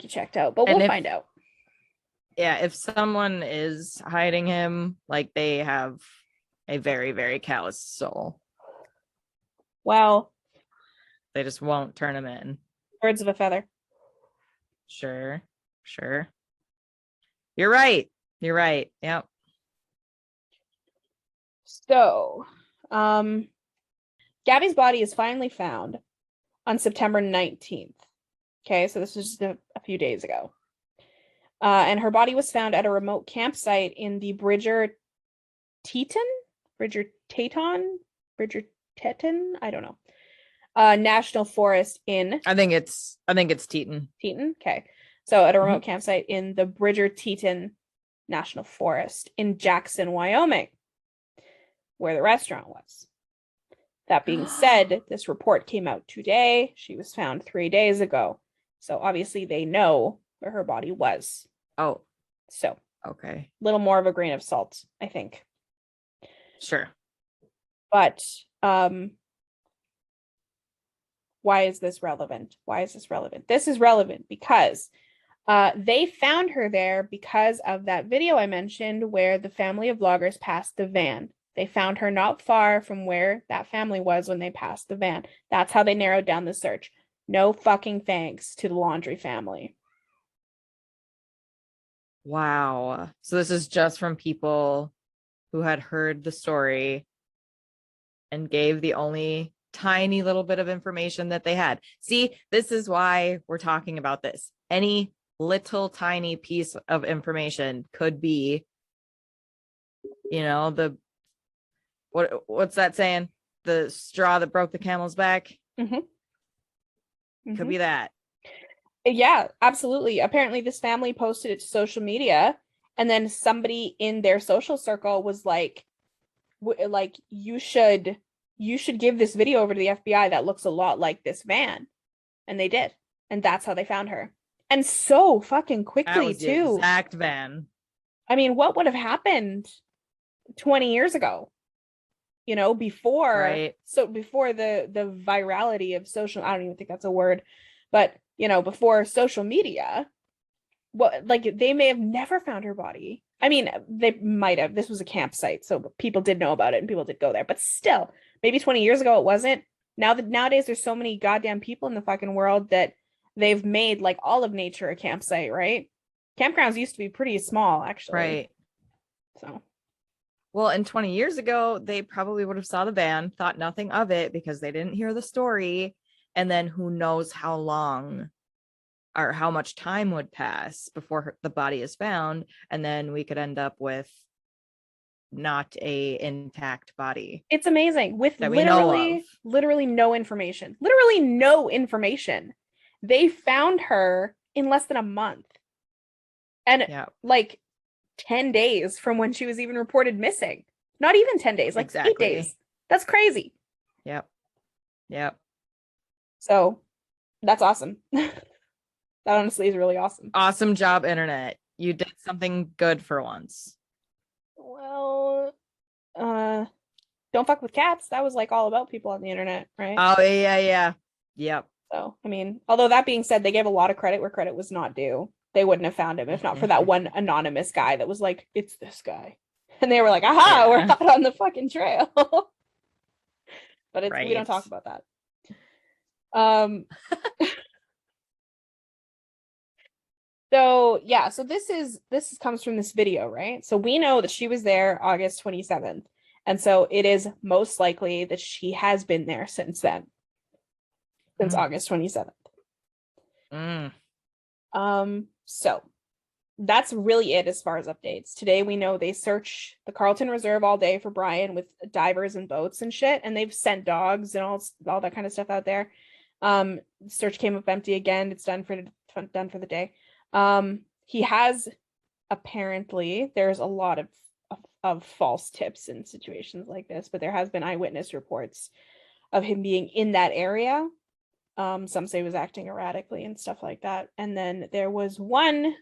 checked out, but we'll find out. Yeah, if someone is hiding him, like, they have a very, very callous soul. Well, they just won't turn him in. Birds of a feather. Sure. You're right. Yep. So, Gabby's body is finally found on September 19th. Okay, so this was just a few days ago. And her body was found at a remote campsite in the Bridgerton, I don't know. National Forest in I think it's Teton. Okay. So at a remote campsite in the Bridger-Teton National Forest in Jackson, Wyoming, where the restaurant was. That being said, this report came out today. She was found 3 days ago. So obviously they know where her body was. Oh. So. Okay. A little more of a grain of salt, I think. Sure. But why is this relevant? This is relevant because they found her there because of that video I mentioned where the family of vloggers passed the van. They found her not far from where that family was when they passed the van. That's how they narrowed down the search. No fucking thanks to the Laundrie family. Wow. So this is just from people who had heard the story and gave the only tiny little bit of information that they had. See, this is why we're talking about this. Any little tiny piece of information could be, what's that saying? The straw that broke the camel's back. Could be that. Yeah, absolutely. Apparently this family posted it to social media, and then somebody in their social circle was like you should give this video over to the FBI that looks a lot like this van. And they did. And that's how they found her. And so fucking quickly, that was too. The exact van. I mean, what would have happened 20 years ago? Before right. So before the virality of social, I don't even think that's a word, but before social media, they may have never found her body. I mean, they might have. This was a campsite, so people did know about it and people did go there, but still, maybe 20 years ago it wasn't. Nowadays there's so many goddamn people in the fucking world that they've made like all of nature a campsite, right? Campgrounds used to be pretty small, actually. Right. So. Well, and 20 years ago, they probably would have saw the van, thought nothing of it because they didn't hear the story. And then who knows how long or how much time would pass before the body is found. And then we could end up with not a intact body. It's amazing. With literally no information. Literally no information. They found her in less than a month. And 10 days from when she was even reported missing. Not even 10 days, like 8 days. That's crazy. Yep. So that's awesome. That honestly is really awesome. Awesome job, internet. You did something good for once. Well, don't fuck with cats. That was like all about people on the internet, right? Oh, yeah. Yep. So, I mean, although that being said, they gave a lot of credit where credit was not due. They wouldn't have found him if not for that one anonymous guy that was like, it's this guy. And they were like, aha, we're out on the fucking trail. But we don't talk about that. So this comes from this video, right? So we know that she was there August 27th. And so it is most likely that she has been there since then. Since August 27th. So that's really it as far as updates. Today we know they search the Carlton Reserve all day for Brian with divers and boats and shit, and they've sent dogs and all that kind of stuff out there. Search came up empty again. It's done for the day. He has apparently, there's a lot of false tips in situations like this, but there has been eyewitness reports of him being in that area Some say he was acting erratically and stuff like that. And then there was one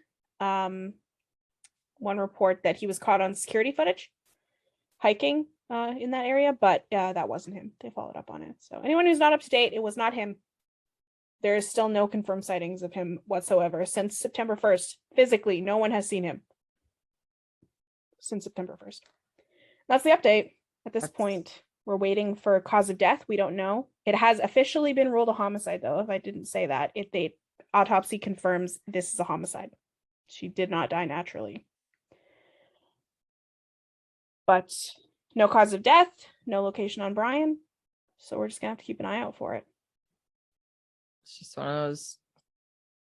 report that he was caught on security footage hiking in that area, but that wasn't him. They followed up on it. So anyone who's not up to date, it was not him. There is still no confirmed sightings of him whatsoever since September 1st. Physically, no one has seen him since September 1st. That's the update. At this point, we're waiting for cause of death. We don't know. It has officially been ruled a homicide, though, if I didn't say that. The autopsy confirms this is a homicide. She did not die naturally. But no cause of death, no location on Brian. So we're just going to have to keep an eye out for it. It's just one of those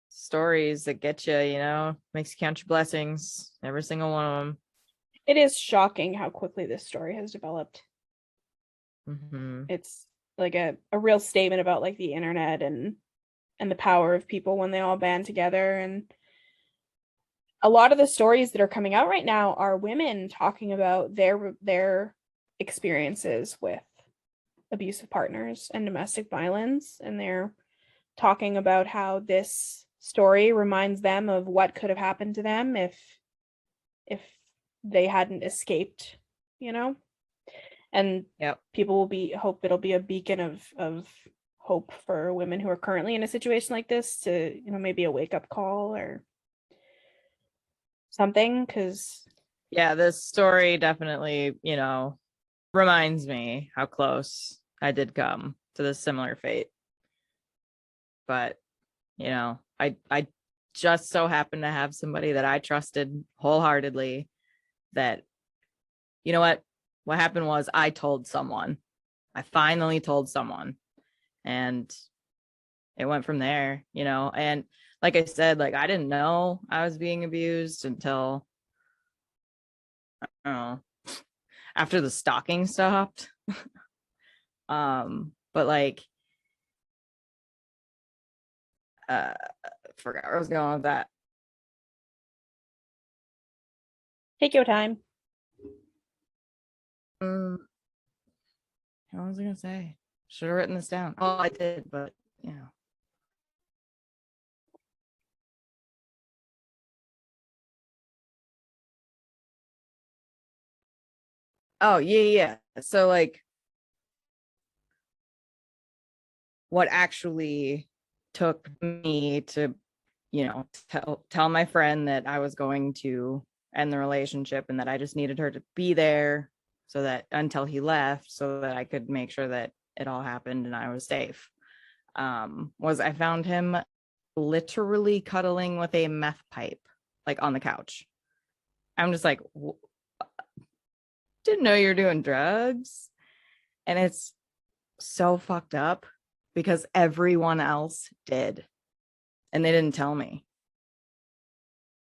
stories that get you, makes you count your blessings, every single one of them. It is shocking how quickly this story has developed. Mm-hmm. It's like a real statement about like the internet and the power of people when they all band together. And a lot of the stories that are coming out right now are women talking about their experiences with abusive partners and domestic violence, and they're talking about how this story reminds them of what could have happened to them if they hadn't escaped, and yep. People will hope it'll be a beacon of hope for women who are currently in a situation like this, to maybe a wake-up call or something. Because this story definitely reminds me how close I did come to this similar fate. But I just so happened to have somebody that I trusted wholeheartedly that, what happened was I told someone. I finally told someone, and it went from there, and like I said, like I didn't know I was being abused until, I don't know, after the stalking stopped. But like, forgot where I was going with that. take your time. What was I gonna say? Should have written this down. Oh, I did, but Oh, yeah. So like, what actually took me to, tell my friend that I was going to end the relationship and that I just needed her to be there so that until he left, so that I could make sure that it all happened and I was safe, was I found him literally cuddling with a meth pipe, like on the couch. I'm just like, didn't know you're doing drugs. And it's so fucked up because everyone else did, and they didn't tell me.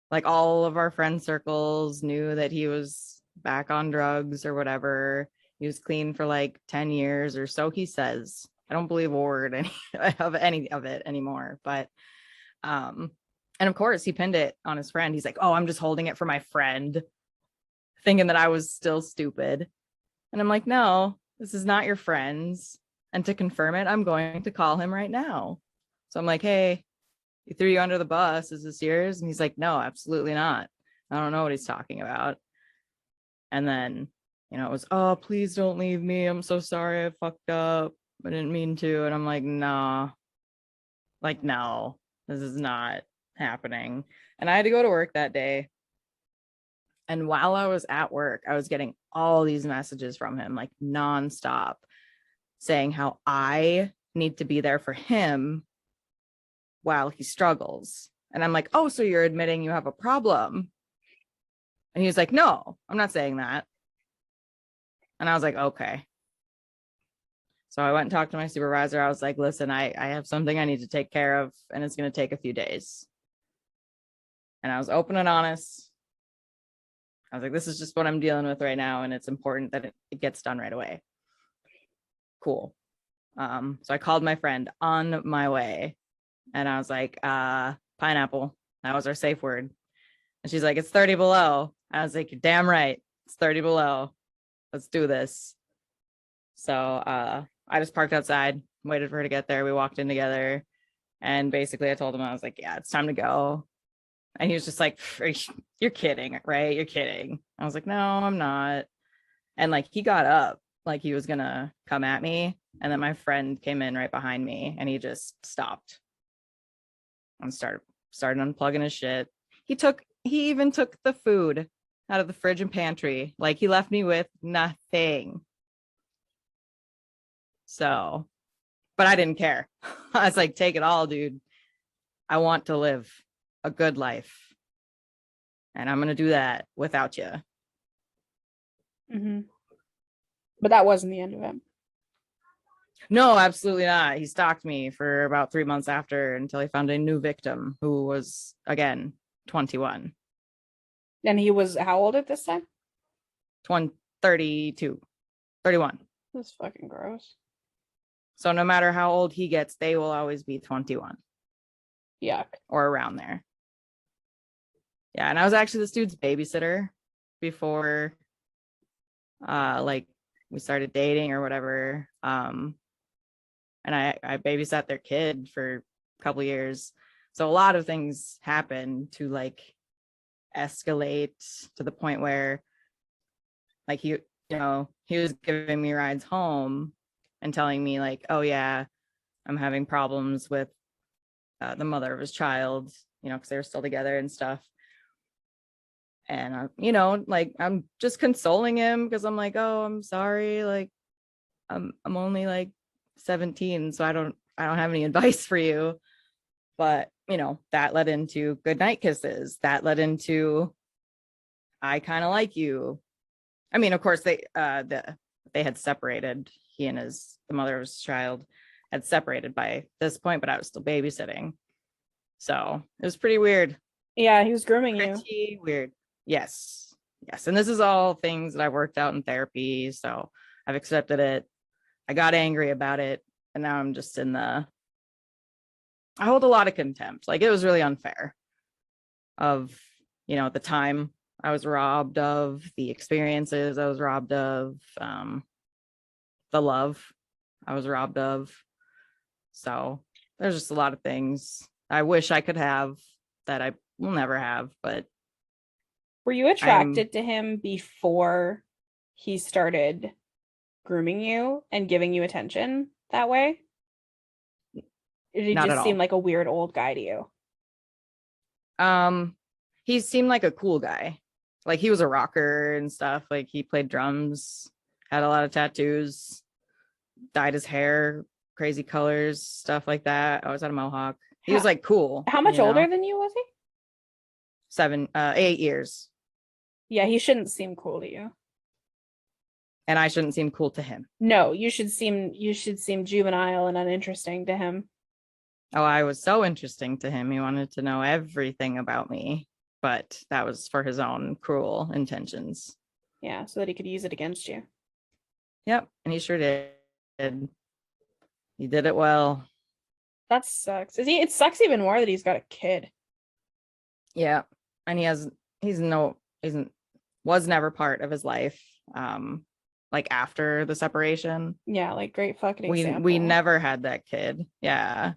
Like all of our friend circles knew that he was back on drugs or whatever. He was clean for like 10 years or so, he says. I don't believe a word any of it anymore. But and of course he pinned it on his friend. He's like, oh, I'm just holding it for my friend, thinking that I was still stupid. And I'm like, no, this is not your friend's. And to confirm it, I'm going to call him right now. So I'm like, hey, he threw you under the bus. Is this yours? And he's like, no, absolutely not. I don't know what he's talking about. And then, it was, oh, please don't leave me. I'm so sorry. I fucked up. I didn't mean to. And I'm like, nah, like, no, this is not happening. And I had to go to work that day. And while I was at work, I was getting all these messages from him, like nonstop, saying how I need to be there for him while he struggles. And I'm like, oh, so you're admitting you have a problem? And he was like, no, I'm not saying that. And I was like, okay. So I went and talked to my supervisor. I was like, listen, I have something I need to take care of, and it's going to take a few days. And I was open and honest. I was like, this is just what I'm dealing with right now, and it's important that it gets done right away. Cool. So I called my friend on my way, and I was like, pineapple. That was our safe word. And she's like, it's 30 below. I was like, you're damn right. It's 30 below. Let's do this. So I I just parked outside, waited for her to get there. We walked in together. And basically I told him, I was like, yeah, it's time to go. And he was just like, you're kidding, right? You're kidding. I was like, no, I'm not. And like he got up like he was gonna come at me. And then my friend came in right behind me and he just stopped and started unplugging his shit. He even took the food out of the fridge and pantry. Like he left me with nothing. So, but I didn't care. I was like, take it all, dude. I want to live a good life. And I'm going to do that without you. Mm-hmm. But that wasn't the end of it. No, absolutely not. He stalked me for about 3 months after until he found a new victim who was, again, 21. And he was how old at this time? 32, 31. That's fucking gross. So no matter how old he gets, they will always be 21. Yuck. Or around there. Yeah, and I was actually this dude's babysitter before like we started dating or whatever. And I babysat their kid for a couple years. So a lot of things happened to like escalate to the point where like he was giving me rides home and telling me like, oh yeah, I'm having problems with the mother of his child, because they were still together and stuff. And like I'm just consoling him because I'm like, oh, I'm sorry, like I'm only like 17, so I don't have any advice for you. But that led into goodnight kisses. That led into I kind of like you. I mean, of course they had separated. He and the mother of his child had separated by this point, but I was still babysitting. So it was pretty weird. Yeah, he was grooming you. Pretty weird. Yes. And this is all things that I worked out in therapy. So I've accepted it. I got angry about it. And now I'm just I hold a lot of contempt. Like it was really unfair of, at the time I was robbed of the experiences. I was robbed of the love I was robbed of. So there's just a lot of things I wish I could have that I will never have. But were you attracted to him before he started grooming you and giving you attention that way? Or did he just seem like a weird old guy to you? He seemed like a cool guy. Like he was a rocker and stuff. Like he played drums, had a lot of tattoos, dyed his hair crazy colors, stuff like that. I always had a mohawk. He was like cool. How much older than you was he? 8 years. Yeah, he shouldn't seem cool to you. And I shouldn't seem cool to him. No, you should seem juvenile and uninteresting to him. Oh, I was so interesting to him. He wanted to know everything about me, but that was for his own cruel intentions. Yeah, so that he could use it against you. Yep, and he sure did. He did it well. That sucks. It sucks even more that he's got a kid. Yeah, and was never part of his life. Like after the separation. Yeah, like great fucking example. We never had that kid. Yeah.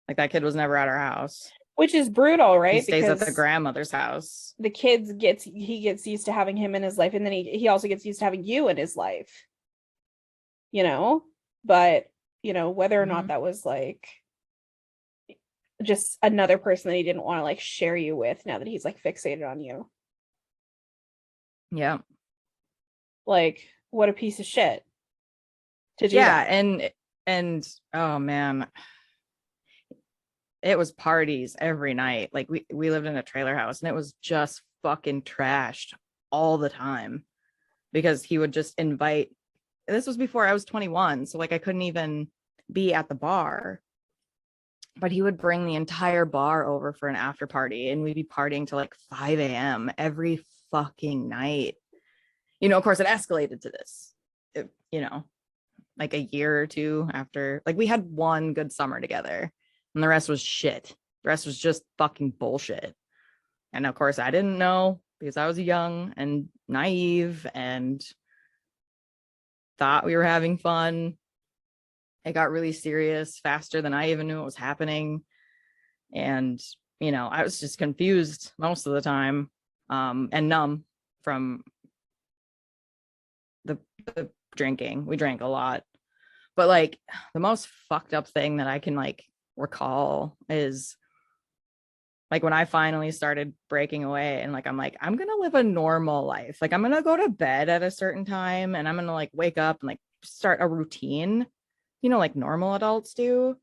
Like that kid was never at our house. Which is brutal, right? He stays at the grandmother's house. The kid gets used to having him in his life, and then he also gets used to having you in his life. But whether or not that was like just another person that he didn't want to like share you with now that he's like fixated on you. Yeah. Like what a piece of shit to do. Yeah, that. And oh man, it was parties every night. Like we lived in a trailer house and it was just fucking trashed all the time because he would just invite. This was before I was 21, so like I couldn't even be at the bar. But he would bring the entire bar over for an after party and we'd be partying till like 5 a.m. every fucking night. Of course it escalated to this, like a year or two after, like we had one good summer together and the rest was shit. The rest was just fucking bullshit. And of course I didn't know because I was young and naive and thought we were having fun. It got really serious faster than I even knew it was happening. And, I was just confused most of the time, and numb from the drinking. We drank a lot. But like the most fucked up thing that I can like recall is like when I finally started breaking away and like I'm like, I'm gonna live a normal life. Like I'm gonna go to bed at a certain time and I'm gonna like wake up and like start a routine, like normal adults do.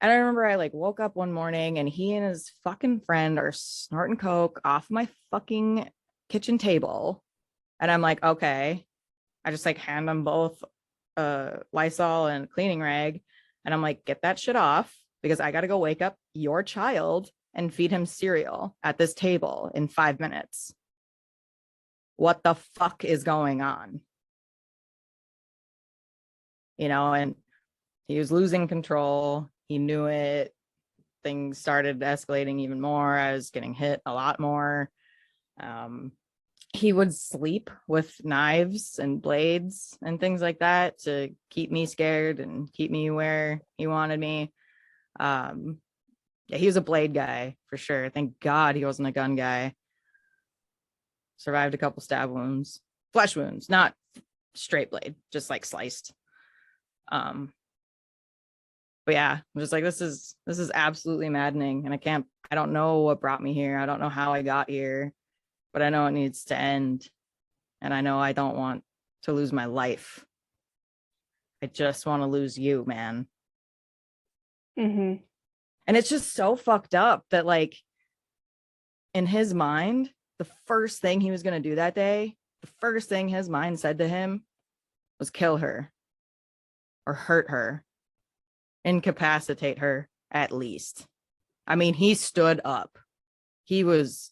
And I remember I like woke up one morning and he and his fucking friend are snorting coke off my fucking kitchen table. And I'm like, okay. I just like hand them both Lysol and cleaning rag. And I'm like, get that shit off because I got to go wake up your child and feed him cereal at this table in 5 minutes. What the fuck is going on? And he was losing control. He knew it. Things started escalating even more. I was getting hit a lot more. He would sleep with knives and blades and things like that to keep me scared and keep me where he wanted me. Yeah, he was a blade guy for sure. Thank God he wasn't a gun guy. Survived a couple stab wounds, flesh wounds, not straight blade, just like sliced. But yeah, I'm just like, this is absolutely maddening. And I don't know what brought me here. I don't know how I got here, but I know it needs to end. And I know I don't want to lose my life. I just want to lose you, man. Mm-hmm. And it's just so fucked up that like in his mind, the first thing he was going to do that day, the first thing his mind said to him was kill her or hurt her, incapacitate her at least. I mean, he stood up. He was,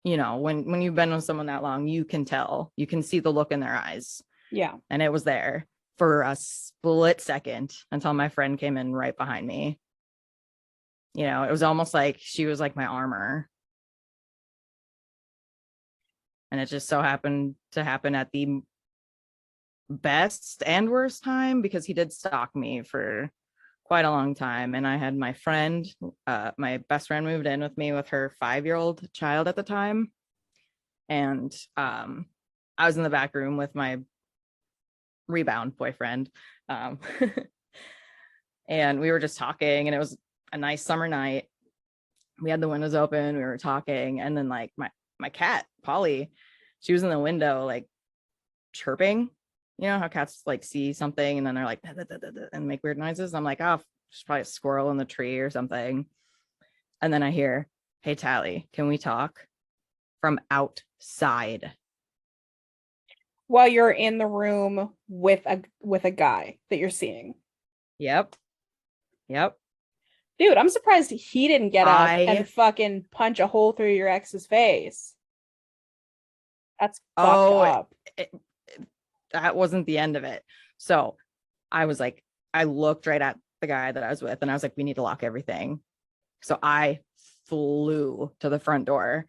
when you've been with someone that long, you can tell, you can see the look in their eyes. Yeah. And it was there for a split second until my friend came in right behind me. It was almost like she was like my armor. And it just so happened to happen at the best and worst time because he did stalk me for quite a long time. And I had my friend, my best friend moved in with me with her 5-year-old child at the time. And I was in the back room with my rebound boyfriend. And we were just talking and it was a nice summer night. We had the windows open, we were talking, and then like my cat, Polly, she was in the window like chirping. You know how cats like see something and then they're like da, da, da, da, da, and make weird noises. I'm like, oh, there's probably a squirrel in the tree or something. And then I hear, hey Tally, can we talk? From outside. While you're in the room with a guy that you're seeing. Yep. Dude, I'm surprised he didn't get up and fucking punch a hole through your ex's face. That's fucked up. That wasn't the end of it. So I was like, I looked right at the guy that I was with and I was like, we need to lock everything. So I flew to the front door,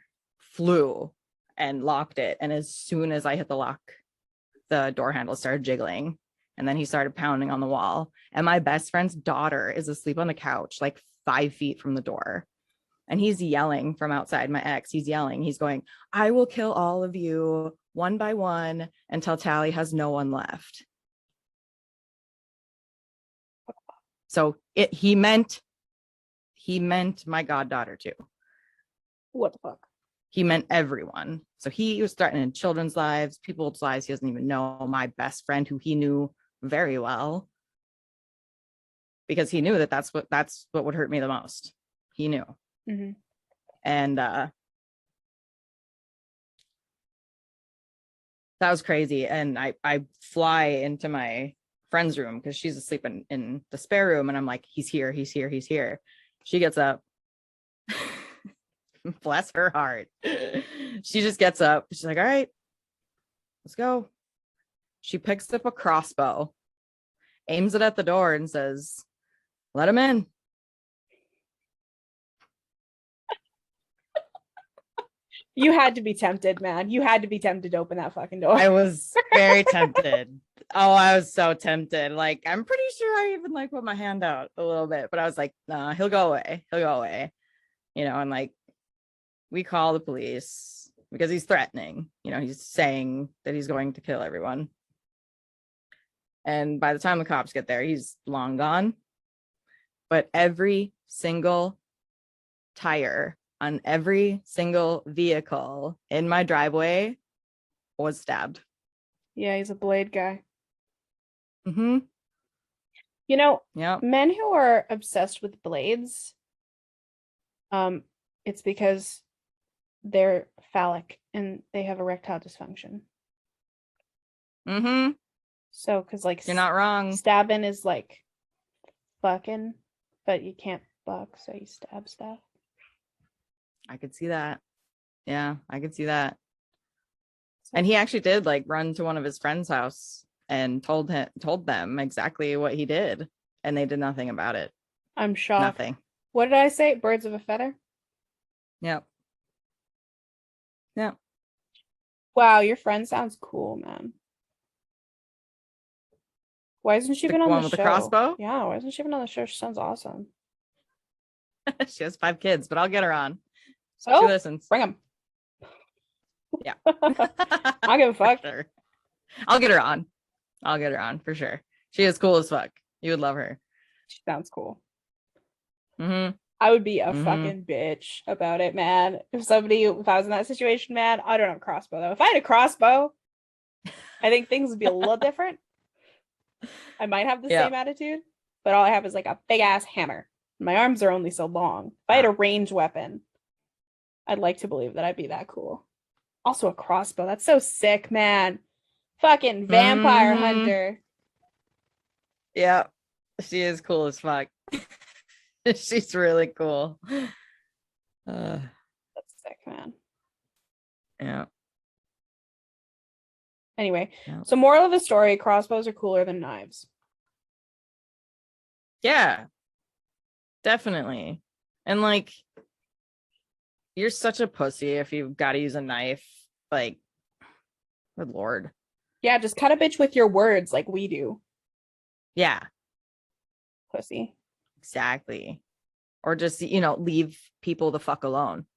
and locked it. And as soon as I hit the lock, the door handle started jiggling. And then he started pounding on the wall. And my best friend's daughter is asleep on the couch, like 5 feet from the door. And he's yelling from outside, my ex. He's yelling. He's going, I will kill all of you one by one until Tally has no one left. So he meant my goddaughter too. What the fuck? He meant everyone. So he was threatening children's lives, people's lives he doesn't even know. My best friend, who he knew very well, because he knew that's what would hurt me the most. He knew. Mm-hmm. And that was crazy. And I fly into my friend's room because she's asleep in the spare room, and I'm like, he's here. She gets up. Bless her heart. She just gets up. She's like, all right, let's go. She picks up a crossbow, aims it at the door, and says, let him in. You had to be tempted, man. You had to be tempted to open that fucking door. I was very tempted. Oh, I was so tempted. Like, I'm pretty sure I even like put my hand out a little bit, but I was like, nah, he'll go away. He'll go away. You know, and like we call the police because he's threatening. You know, he's saying that he's going to kill everyone. And by the time the cops get there, he's long gone. But every single tire on every single vehicle in my driveway was stabbed. Yeah, he's a blade guy. Mm-hmm. You know, Yeah. men who are obsessed with blades, it's because they're phallic and they have erectile dysfunction. Mm-hmm. So, because like You're not wrong. stabbing is like fucking, but you can't fuck, so you stab stuff. I could see that. Yeah, I could see that. And he actually did like run to one of his friend's house and told them exactly what he did, and they did nothing about it. I'm shocked. Nothing. What did I say? Birds of a feather? Yep. Yeah. Wow, your friend sounds cool, man. Why hasn't she The been on one the with the show? crossbow? Yeah, why hasn't she been on the show? She sounds awesome. She has 5 kids, but I'll get her on. So She listens. bring them. Yeah. I give a fuck. For sure. I'll get her on. I'll get her on for sure. She is cool as fuck. You would love her. She sounds cool. Mm-hmm. I would be a Mhm. fucking bitch about it, man. If I was in that situation, man, I don't have a crossbow though. If I had a crossbow, I think things would be a little different. I might have the Yeah. same attitude, but all I have is like a big ass hammer. My arms are only so long. If I had a ranged weapon, I'd like to believe that I'd be that cool. Also a crossbow. That's so sick, man. Fucking vampire Mhm. hunter. Yeah. She is cool as fuck. She's really cool. That's sick, man. Yeah. Anyway, Yeah. so moral of the story, crossbows are cooler than knives. Yeah. Definitely. And like, you're such a pussy if you've got to use a knife. Like, good lord. Yeah, just cut a bitch with your words like we do, Yeah, pussy. exactly. Or just, leave people the fuck alone.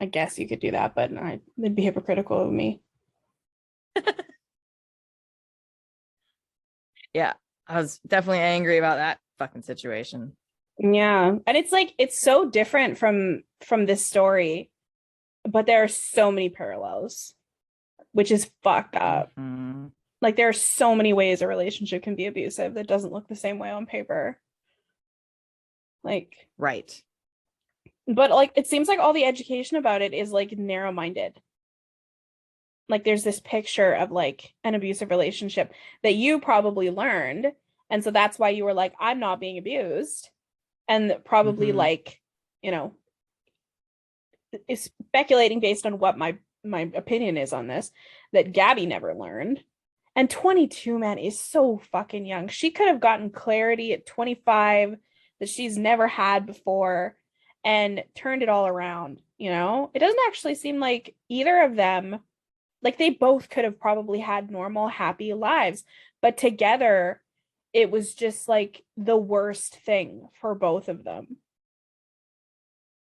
I guess you could do that, but it'd be hypocritical of me. Yeah, I was definitely angry about that fucking situation. Yeah, and it's like it's so different from this story, but there are so many parallels, which is fucked up. Mhm. Like there are so many ways a relationship can be abusive that doesn't look the same way on paper. Like, Right. but like it seems like all the education about it is like narrow-minded. Like there's this picture of like an abusive relationship that you probably learned, and so that's why you were like, I'm not being abused. And probably Mhm. like, is speculating based on what my opinion is on this, that Gabby never learned. And 22, man, is so fucking young. She could have gotten clarity at 25 that she's never had before and turned it all around, It doesn't actually seem like either of them, like they both could have probably had normal, happy lives, but together it was just like the worst thing for both of them.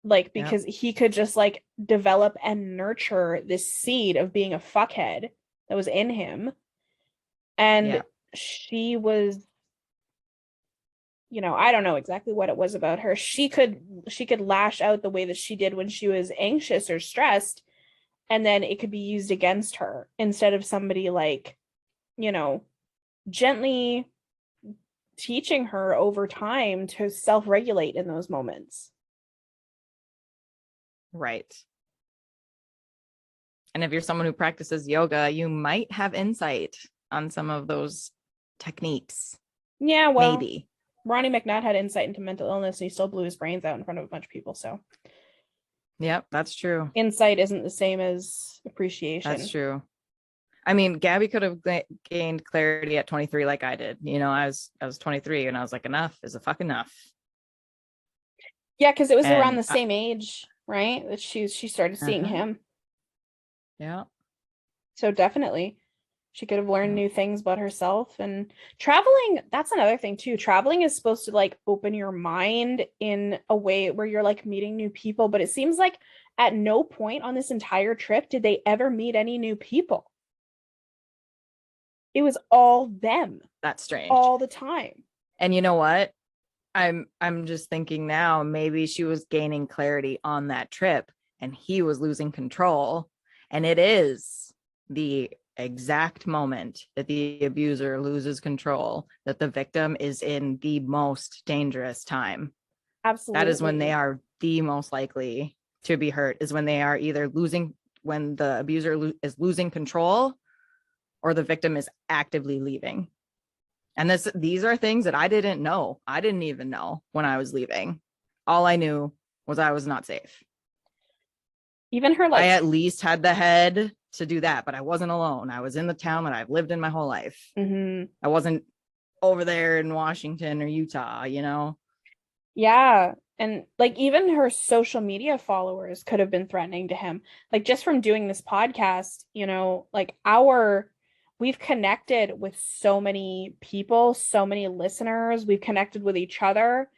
Like, because he could just like develop and nurture this seed of being a fuckhead that was in him. And she was, I don't know exactly what it was about her. She could lash out the way that she did when she was anxious or stressed, and then it could be used against her instead of somebody like, gently teaching her over time to self-regulate in those moments. Right. And if you're someone who practices yoga, you might have insight on some of those techniques. Yeah, well, maybe. Ronnie McNatt had insight into mental illness and he still blew his brains out in front of a bunch of people. So, yep, that's true. Insight isn't the same as appreciation. That's true. I mean, Gabby could have gained clarity at 23 like I did. I was 23 and I was like, enough is a fuck enough. Yeah, because it was around the same age, right? That she started seeing him. Yeah. So definitely she could have learned Yeah. new things about herself. And traveling, that's another thing too. Traveling is supposed to like open your mind in a way where you're like meeting new people, but it seems like at no point on this entire trip did they ever meet any new people. It was all them That's strange. all the time. And you know what? I'm just thinking now, maybe she was gaining clarity on that trip and he was losing control. And it is the exact moment that the abuser loses control that the victim is in the most dangerous time. Absolutely. That is when they are the most likely to be hurt, is when they are either losing, when the abuser is losing control or the victim is actively leaving. And these are things that I didn't know. I didn't even know when I was leaving. All I knew was I was not safe. Even her, like, I at least had the head to do that, but I wasn't alone. I was in the town that I've lived in my whole life. mm-hmm. I wasn't over there in Washington or Utah, you know? Yeah. And like even her social media followers could have been threatening to him. Like just from doing this podcast, you know, like we've connected with so many people, so many listeners. We've connected with each other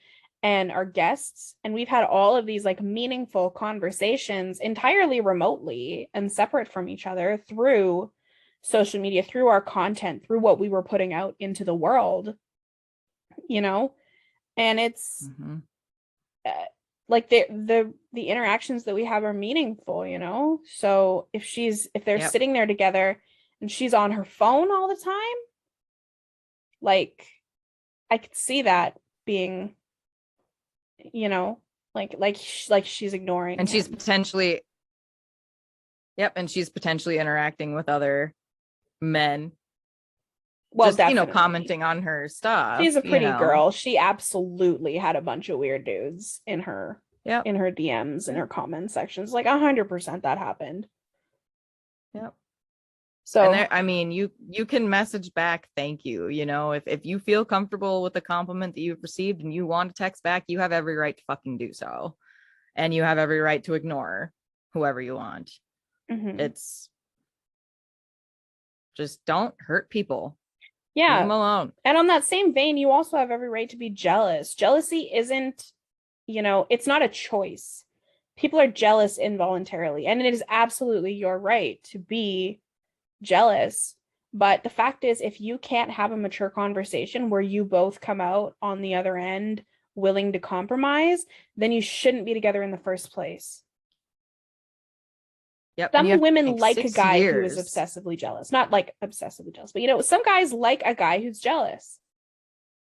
and our guests, and we've had all of these like meaningful conversations entirely remotely and separate from each other through social media, through our content, through what we were putting out into the world, you know? And it's like the interactions that we have are meaningful, you know? So if they're sitting there together and she's on her phone all the time, like I could see that being, you know, like she's ignoring and him. she's potentially interacting with other men. Well, just, definitely. Commenting on her stuff. She's a pretty girl. She absolutely had a bunch of weird dudes in her DMs, in her comment sections. Like 100% that happened. Yep. So, and I mean, you can message back, thank you. If you feel comfortable with the compliment that you've received and you want to text back, you have every right to fucking do so. And you have every right to ignore whoever you want. It's just don't hurt people. Yeah. Leave them alone. And on that same vein, you also have every right to be jealous. Jealousy isn't, it's not a choice. People are jealous involuntarily, and it is absolutely your right to be jealous. But the fact is, if you can't have a mature conversation where you both come out on the other end willing to compromise, then you shouldn't be together in the first place. Yep. Some women like a guy who is obsessively jealous. Not like obsessively jealous, but some guys like a guy who's jealous.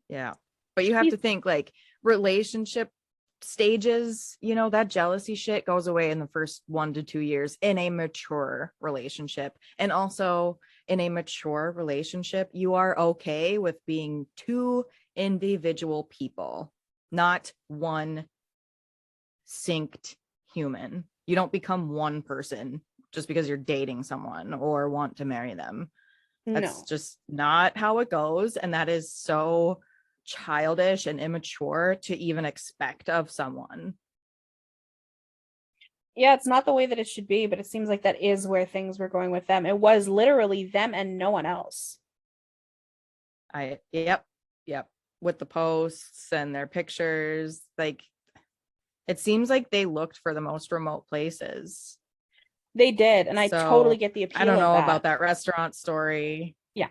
Yeah. But you have to think like relationship stages, that jealousy shit goes away in the first 1 to 2 years in a mature relationship. And also in a mature relationship, you are okay with being two individual people, not one synced human. You don't become one person just because you're dating someone or want to marry them. That's just not how it goes. And that is so childish and immature to even expect of someone. Yeah, it's not the way that it should be, but it seems like that is where things were going with them. It was literally them and no one else. Yep. With the posts and their pictures, like it seems like they looked for the most remote places. They did, and I totally get the appeal. I don't know about that restaurant story. Yeah.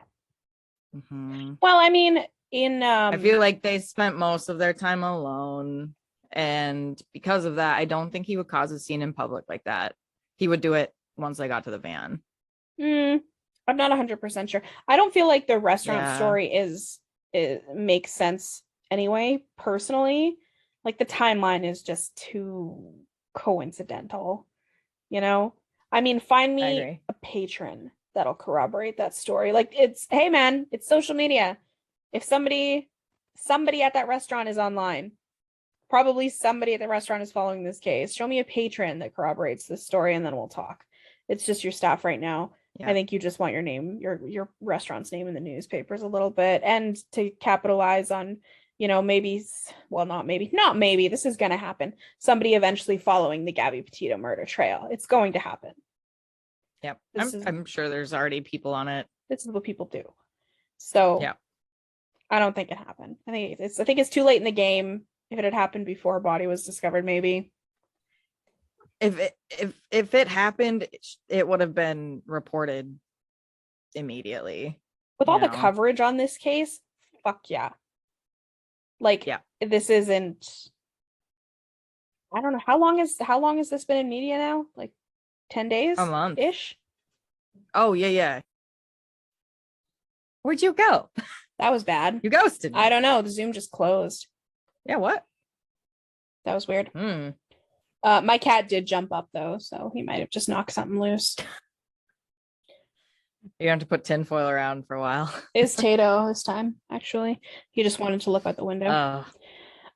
Well, I mean, I feel like they spent most of their time alone, and because of that, I don't think he would cause a scene in public like that. He would do it once they got to the van. I'm not 100% sure. I don't feel like the restaurant story makes sense anyway, personally. Like the timeline is just too coincidental, I mean, find me a patron that'll corroborate that story. Like hey man, it's social media. If somebody at that restaurant is online, probably somebody at the restaurant is following this case. Show me a patron that corroborates this story and then we'll talk. It's just your staff right now. Yeah. I think you just want your name, your restaurant's name in the newspapers a little bit, and to capitalize on, not maybe, this is going to happen. Somebody eventually following the Gabby Petito murder trail. It's going to happen. Yep. This is I'm sure there's already people on it. this is what people do. So Yeah. I don't think it happened. I think it's too late in the game. If it had happened before a body was discovered, maybe. If it happened, it would have been reported immediately. With all the coverage on this case, fuck yeah. Like, yeah. This isn't. I don't know how long has this been in media now? Like 10 days? A month ish. Oh yeah. Where'd you go? That was bad. You ghosted me. I don't know. The Zoom just closed. Yeah, what? That was weird. My cat did jump up though, so he might have just knocked something loose. You have to put tinfoil around for a while. It's Tato this time, actually. He just wanted to look out the window.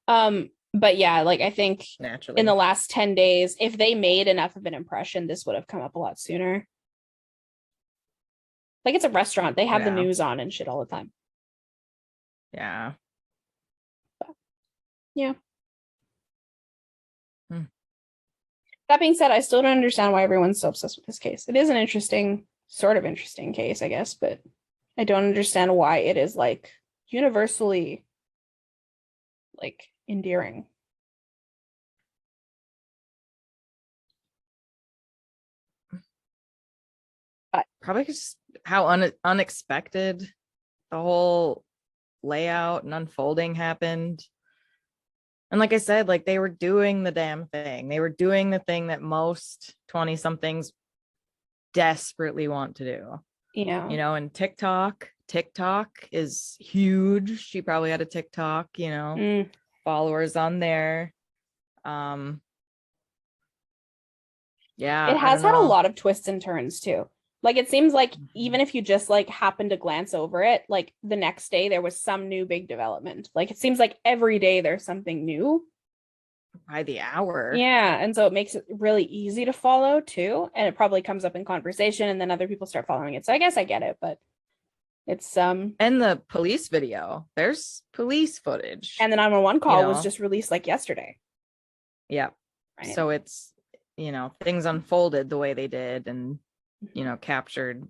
But yeah, like I think naturally in the last 10 days, if they made enough of an impression, this would have come up a lot sooner. Like it's a restaurant. They have the news on and shit all the time. Yeah. But, yeah. That being said, I still don't understand why everyone's so obsessed with this case. It is an sort of interesting case, I guess, but I don't understand why it is like universally like endearing. But probably just how unexpected the whole layout and unfolding happened. And like I said, like they were doing the damn thing. They were doing the thing that most 20 somethings desperately want to do. Yeah. And TikTok is huge. She probably had a TikTok, followers on there. Yeah. It has had a lot of twists and turns too. Like it seems like even if you just like happen to glance over it, like the next day there was some new big development. Like it seems like every day there's something new. By the hour. Yeah. And so it makes it really easy to follow too. And it probably comes up in conversation and then other people start following it. So I guess I get it, but it's and the police video. There's police footage. And the 911 call was just released like yesterday. Yeah. Right? So it's things unfolded the way they did and captured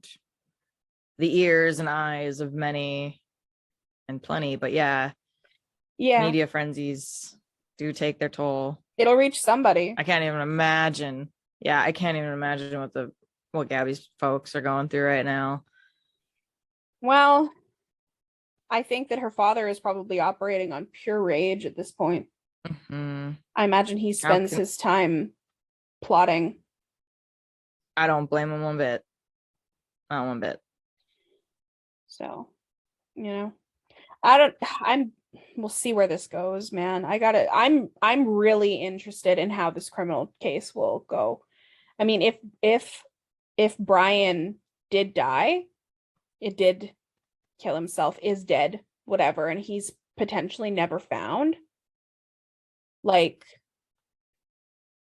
the ears and eyes of many and plenty. But yeah, media frenzies do take their toll. It'll reach somebody. I can't even imagine. Yeah, I can't even imagine what Gabby's folks are going through right now. Well, I think that her father is probably operating on pure rage at this point. Mm-hmm. I imagine he spends his time plotting. I don't blame him one bit. Not one bit. So, we'll see where this goes, man. I'm really interested in how this criminal case will go. I mean, if Brian did die, it did kill himself, is dead, whatever, and he's potentially never found. Like,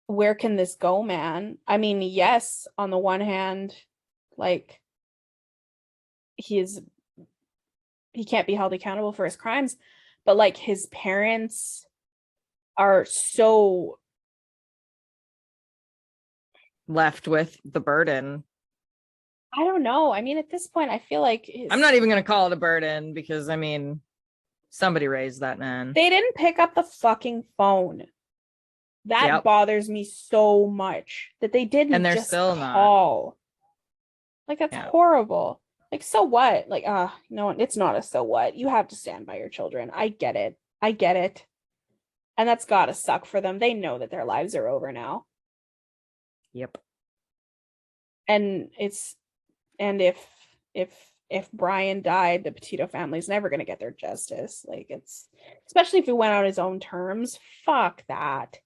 where can this go, man? I mean, yes, on the one hand, like he can't be held accountable for his crimes, but like his parents are so left with the burden. I don't know. I mean, at this point, I feel like I'm not even going to call it a burden because, I mean, somebody raised that man. They didn't pick up the fucking phone. That bothers me so much that they didn't and they're just still call. Not. Like, that's horrible. Like, so what? Like, no, it's not a so what. You have to stand by your children. I get it. And that's gotta suck for them. They know that their lives are over now. Yep. And if Brian died, the Petito family's never gonna get their justice. Like, it's especially if he went on his own terms. Fuck that.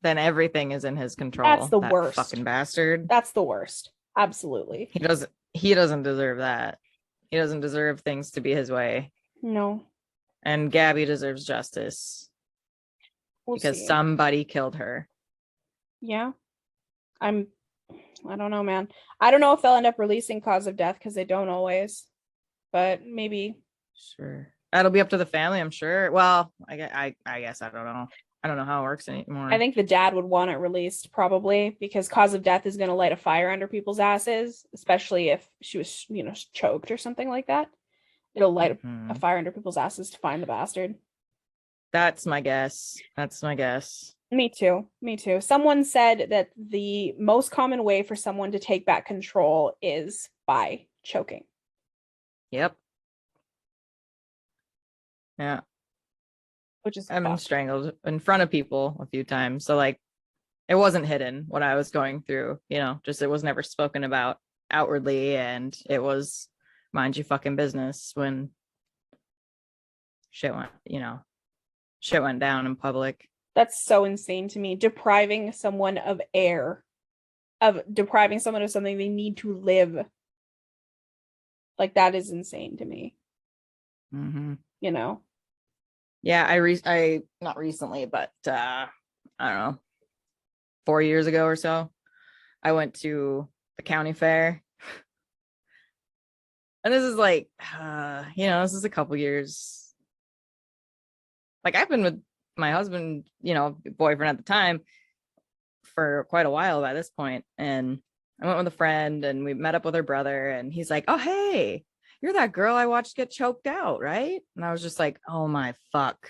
Then everything is in his control. That's the worst. Fucking bastard. That's the worst. Absolutely. He doesn't deserve that. He doesn't deserve things to be his way. No. And Gabby deserves justice. Because somebody killed her. Yeah. I don't know, man. I don't know if they'll end up releasing cause of death because they don't always. But maybe. Sure. That'll be up to the family, I'm sure. Well, I guess I don't know. I don't know how it works anymore. I think the dad would want it released probably because cause of death is going to light a fire under people's asses, especially if she was, choked or something like that. It'll light a fire under people's asses to find the bastard. That's my guess. Me too. Someone said that the most common way for someone to take back control is by choking. Yep. Yeah. Which is I've been strangled in front of people a few times. So like it wasn't hidden what I was going through, just it was never spoken about outwardly, and it was mind you fucking business when shit went down in public. That's so insane to me. Depriving someone of air, depriving someone of something they need to live. Like that is insane to me. Mm-hmm. Yeah, I not recently, but I don't know, 4 years ago or so, I went to the county fair. And this is like, this is a couple years. Like I've been with my husband, boyfriend at the time for quite a while by this point. And I went with a friend and we met up with her brother, and he's like, oh, hey, you're that girl I watched get choked out, right? And I was just like, oh my fuck.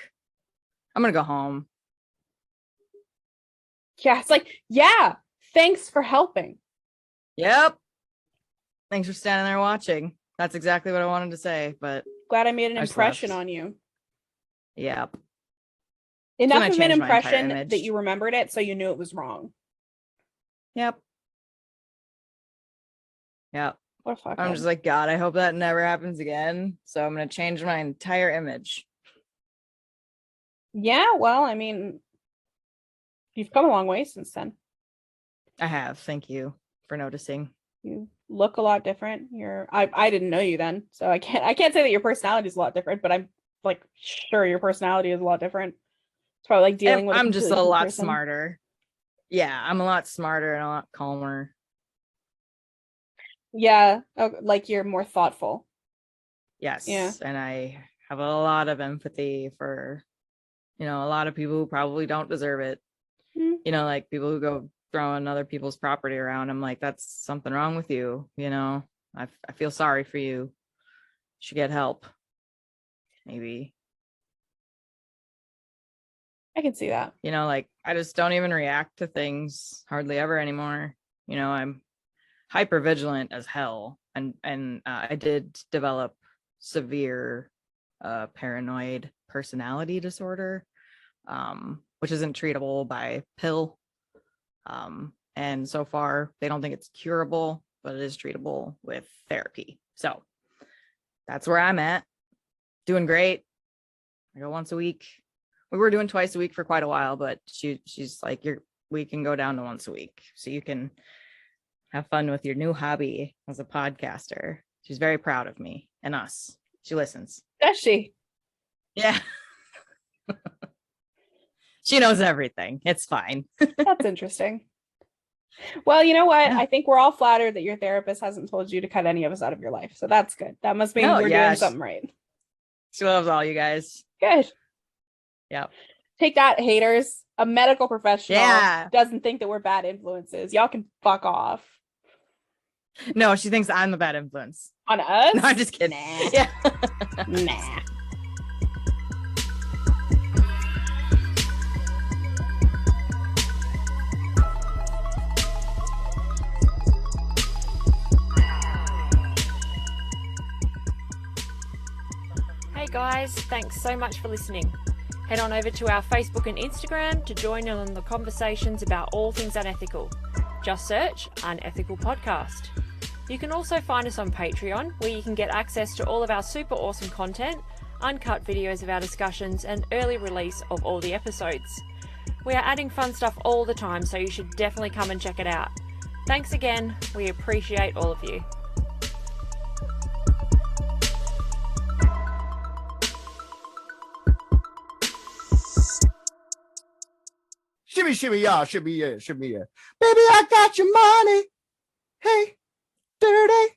I'm going to go home. Yeah, it's like, yeah, thanks for helping. Yep. Thanks for standing there watching. That's exactly what I wanted to say, but glad I made an impression on you. Yep. Enough of an impression that you remembered it, so you knew it was wrong. Yep. What a fuck. I'm just like, God, I hope that never happens again. So I'm going to change my entire image. Yeah, well, I mean, you've come a long way since then. I have. Thank you for noticing. You look a lot different. I didn't know you then, so I can't say that your personality is a lot different, but I'm like sure your personality is a lot different. It's probably like dealing with. I'm just a lot smarter. Yeah, I'm a lot smarter and a lot calmer. Yeah, like you're more thoughtful. Yes. Yeah. And I have a lot of empathy for, a lot of people who probably don't deserve it. Like people who go throwing other people's property around. I'm like, that's something wrong with you. I feel sorry for you. You should get help. Maybe. I can see that. Like I just don't even react to things hardly ever anymore. I'm hyper vigilant as hell. And I did develop severe paranoid personality disorder, which isn't treatable by pill. And so far they don't think it's curable, but it is treatable with therapy. So that's where I'm at. Doing great. I go once a week. We were doing twice a week for quite a while, but she's like, we can go down to once a week so you can have fun with your new hobby as a podcaster. She's very proud of me and us. She listens. Does she? Yeah. She knows everything. It's fine. That's interesting. Well, you know what? Yeah. I think we're all flattered that your therapist hasn't told you to cut any of us out of your life. So that's good. That must mean we're doing something right. She loves all you guys. Good. Yeah. Take that, haters. A medical professional Yeah. doesn't think that we're bad influences. Y'all can fuck off. No, she thinks I'm the bad influence. On us? No, I'm just kidding. Nah. Yeah. Nah. Hey guys, thanks so much for listening. Head on over to our Facebook and Instagram to join in on the conversations about all things unethical. Just search Unethical Podcast. You can also find us on Patreon, where you can get access to all of our super awesome content, uncut videos of our discussions, and early release of all the episodes. We are adding fun stuff all the time, so you should definitely come and check it out. Thanks again. We appreciate all of you. Shimmy, shimmy, y'all, shimmy, yeah, shimmy, yeah. Baby, I got your money. Hey, dirty.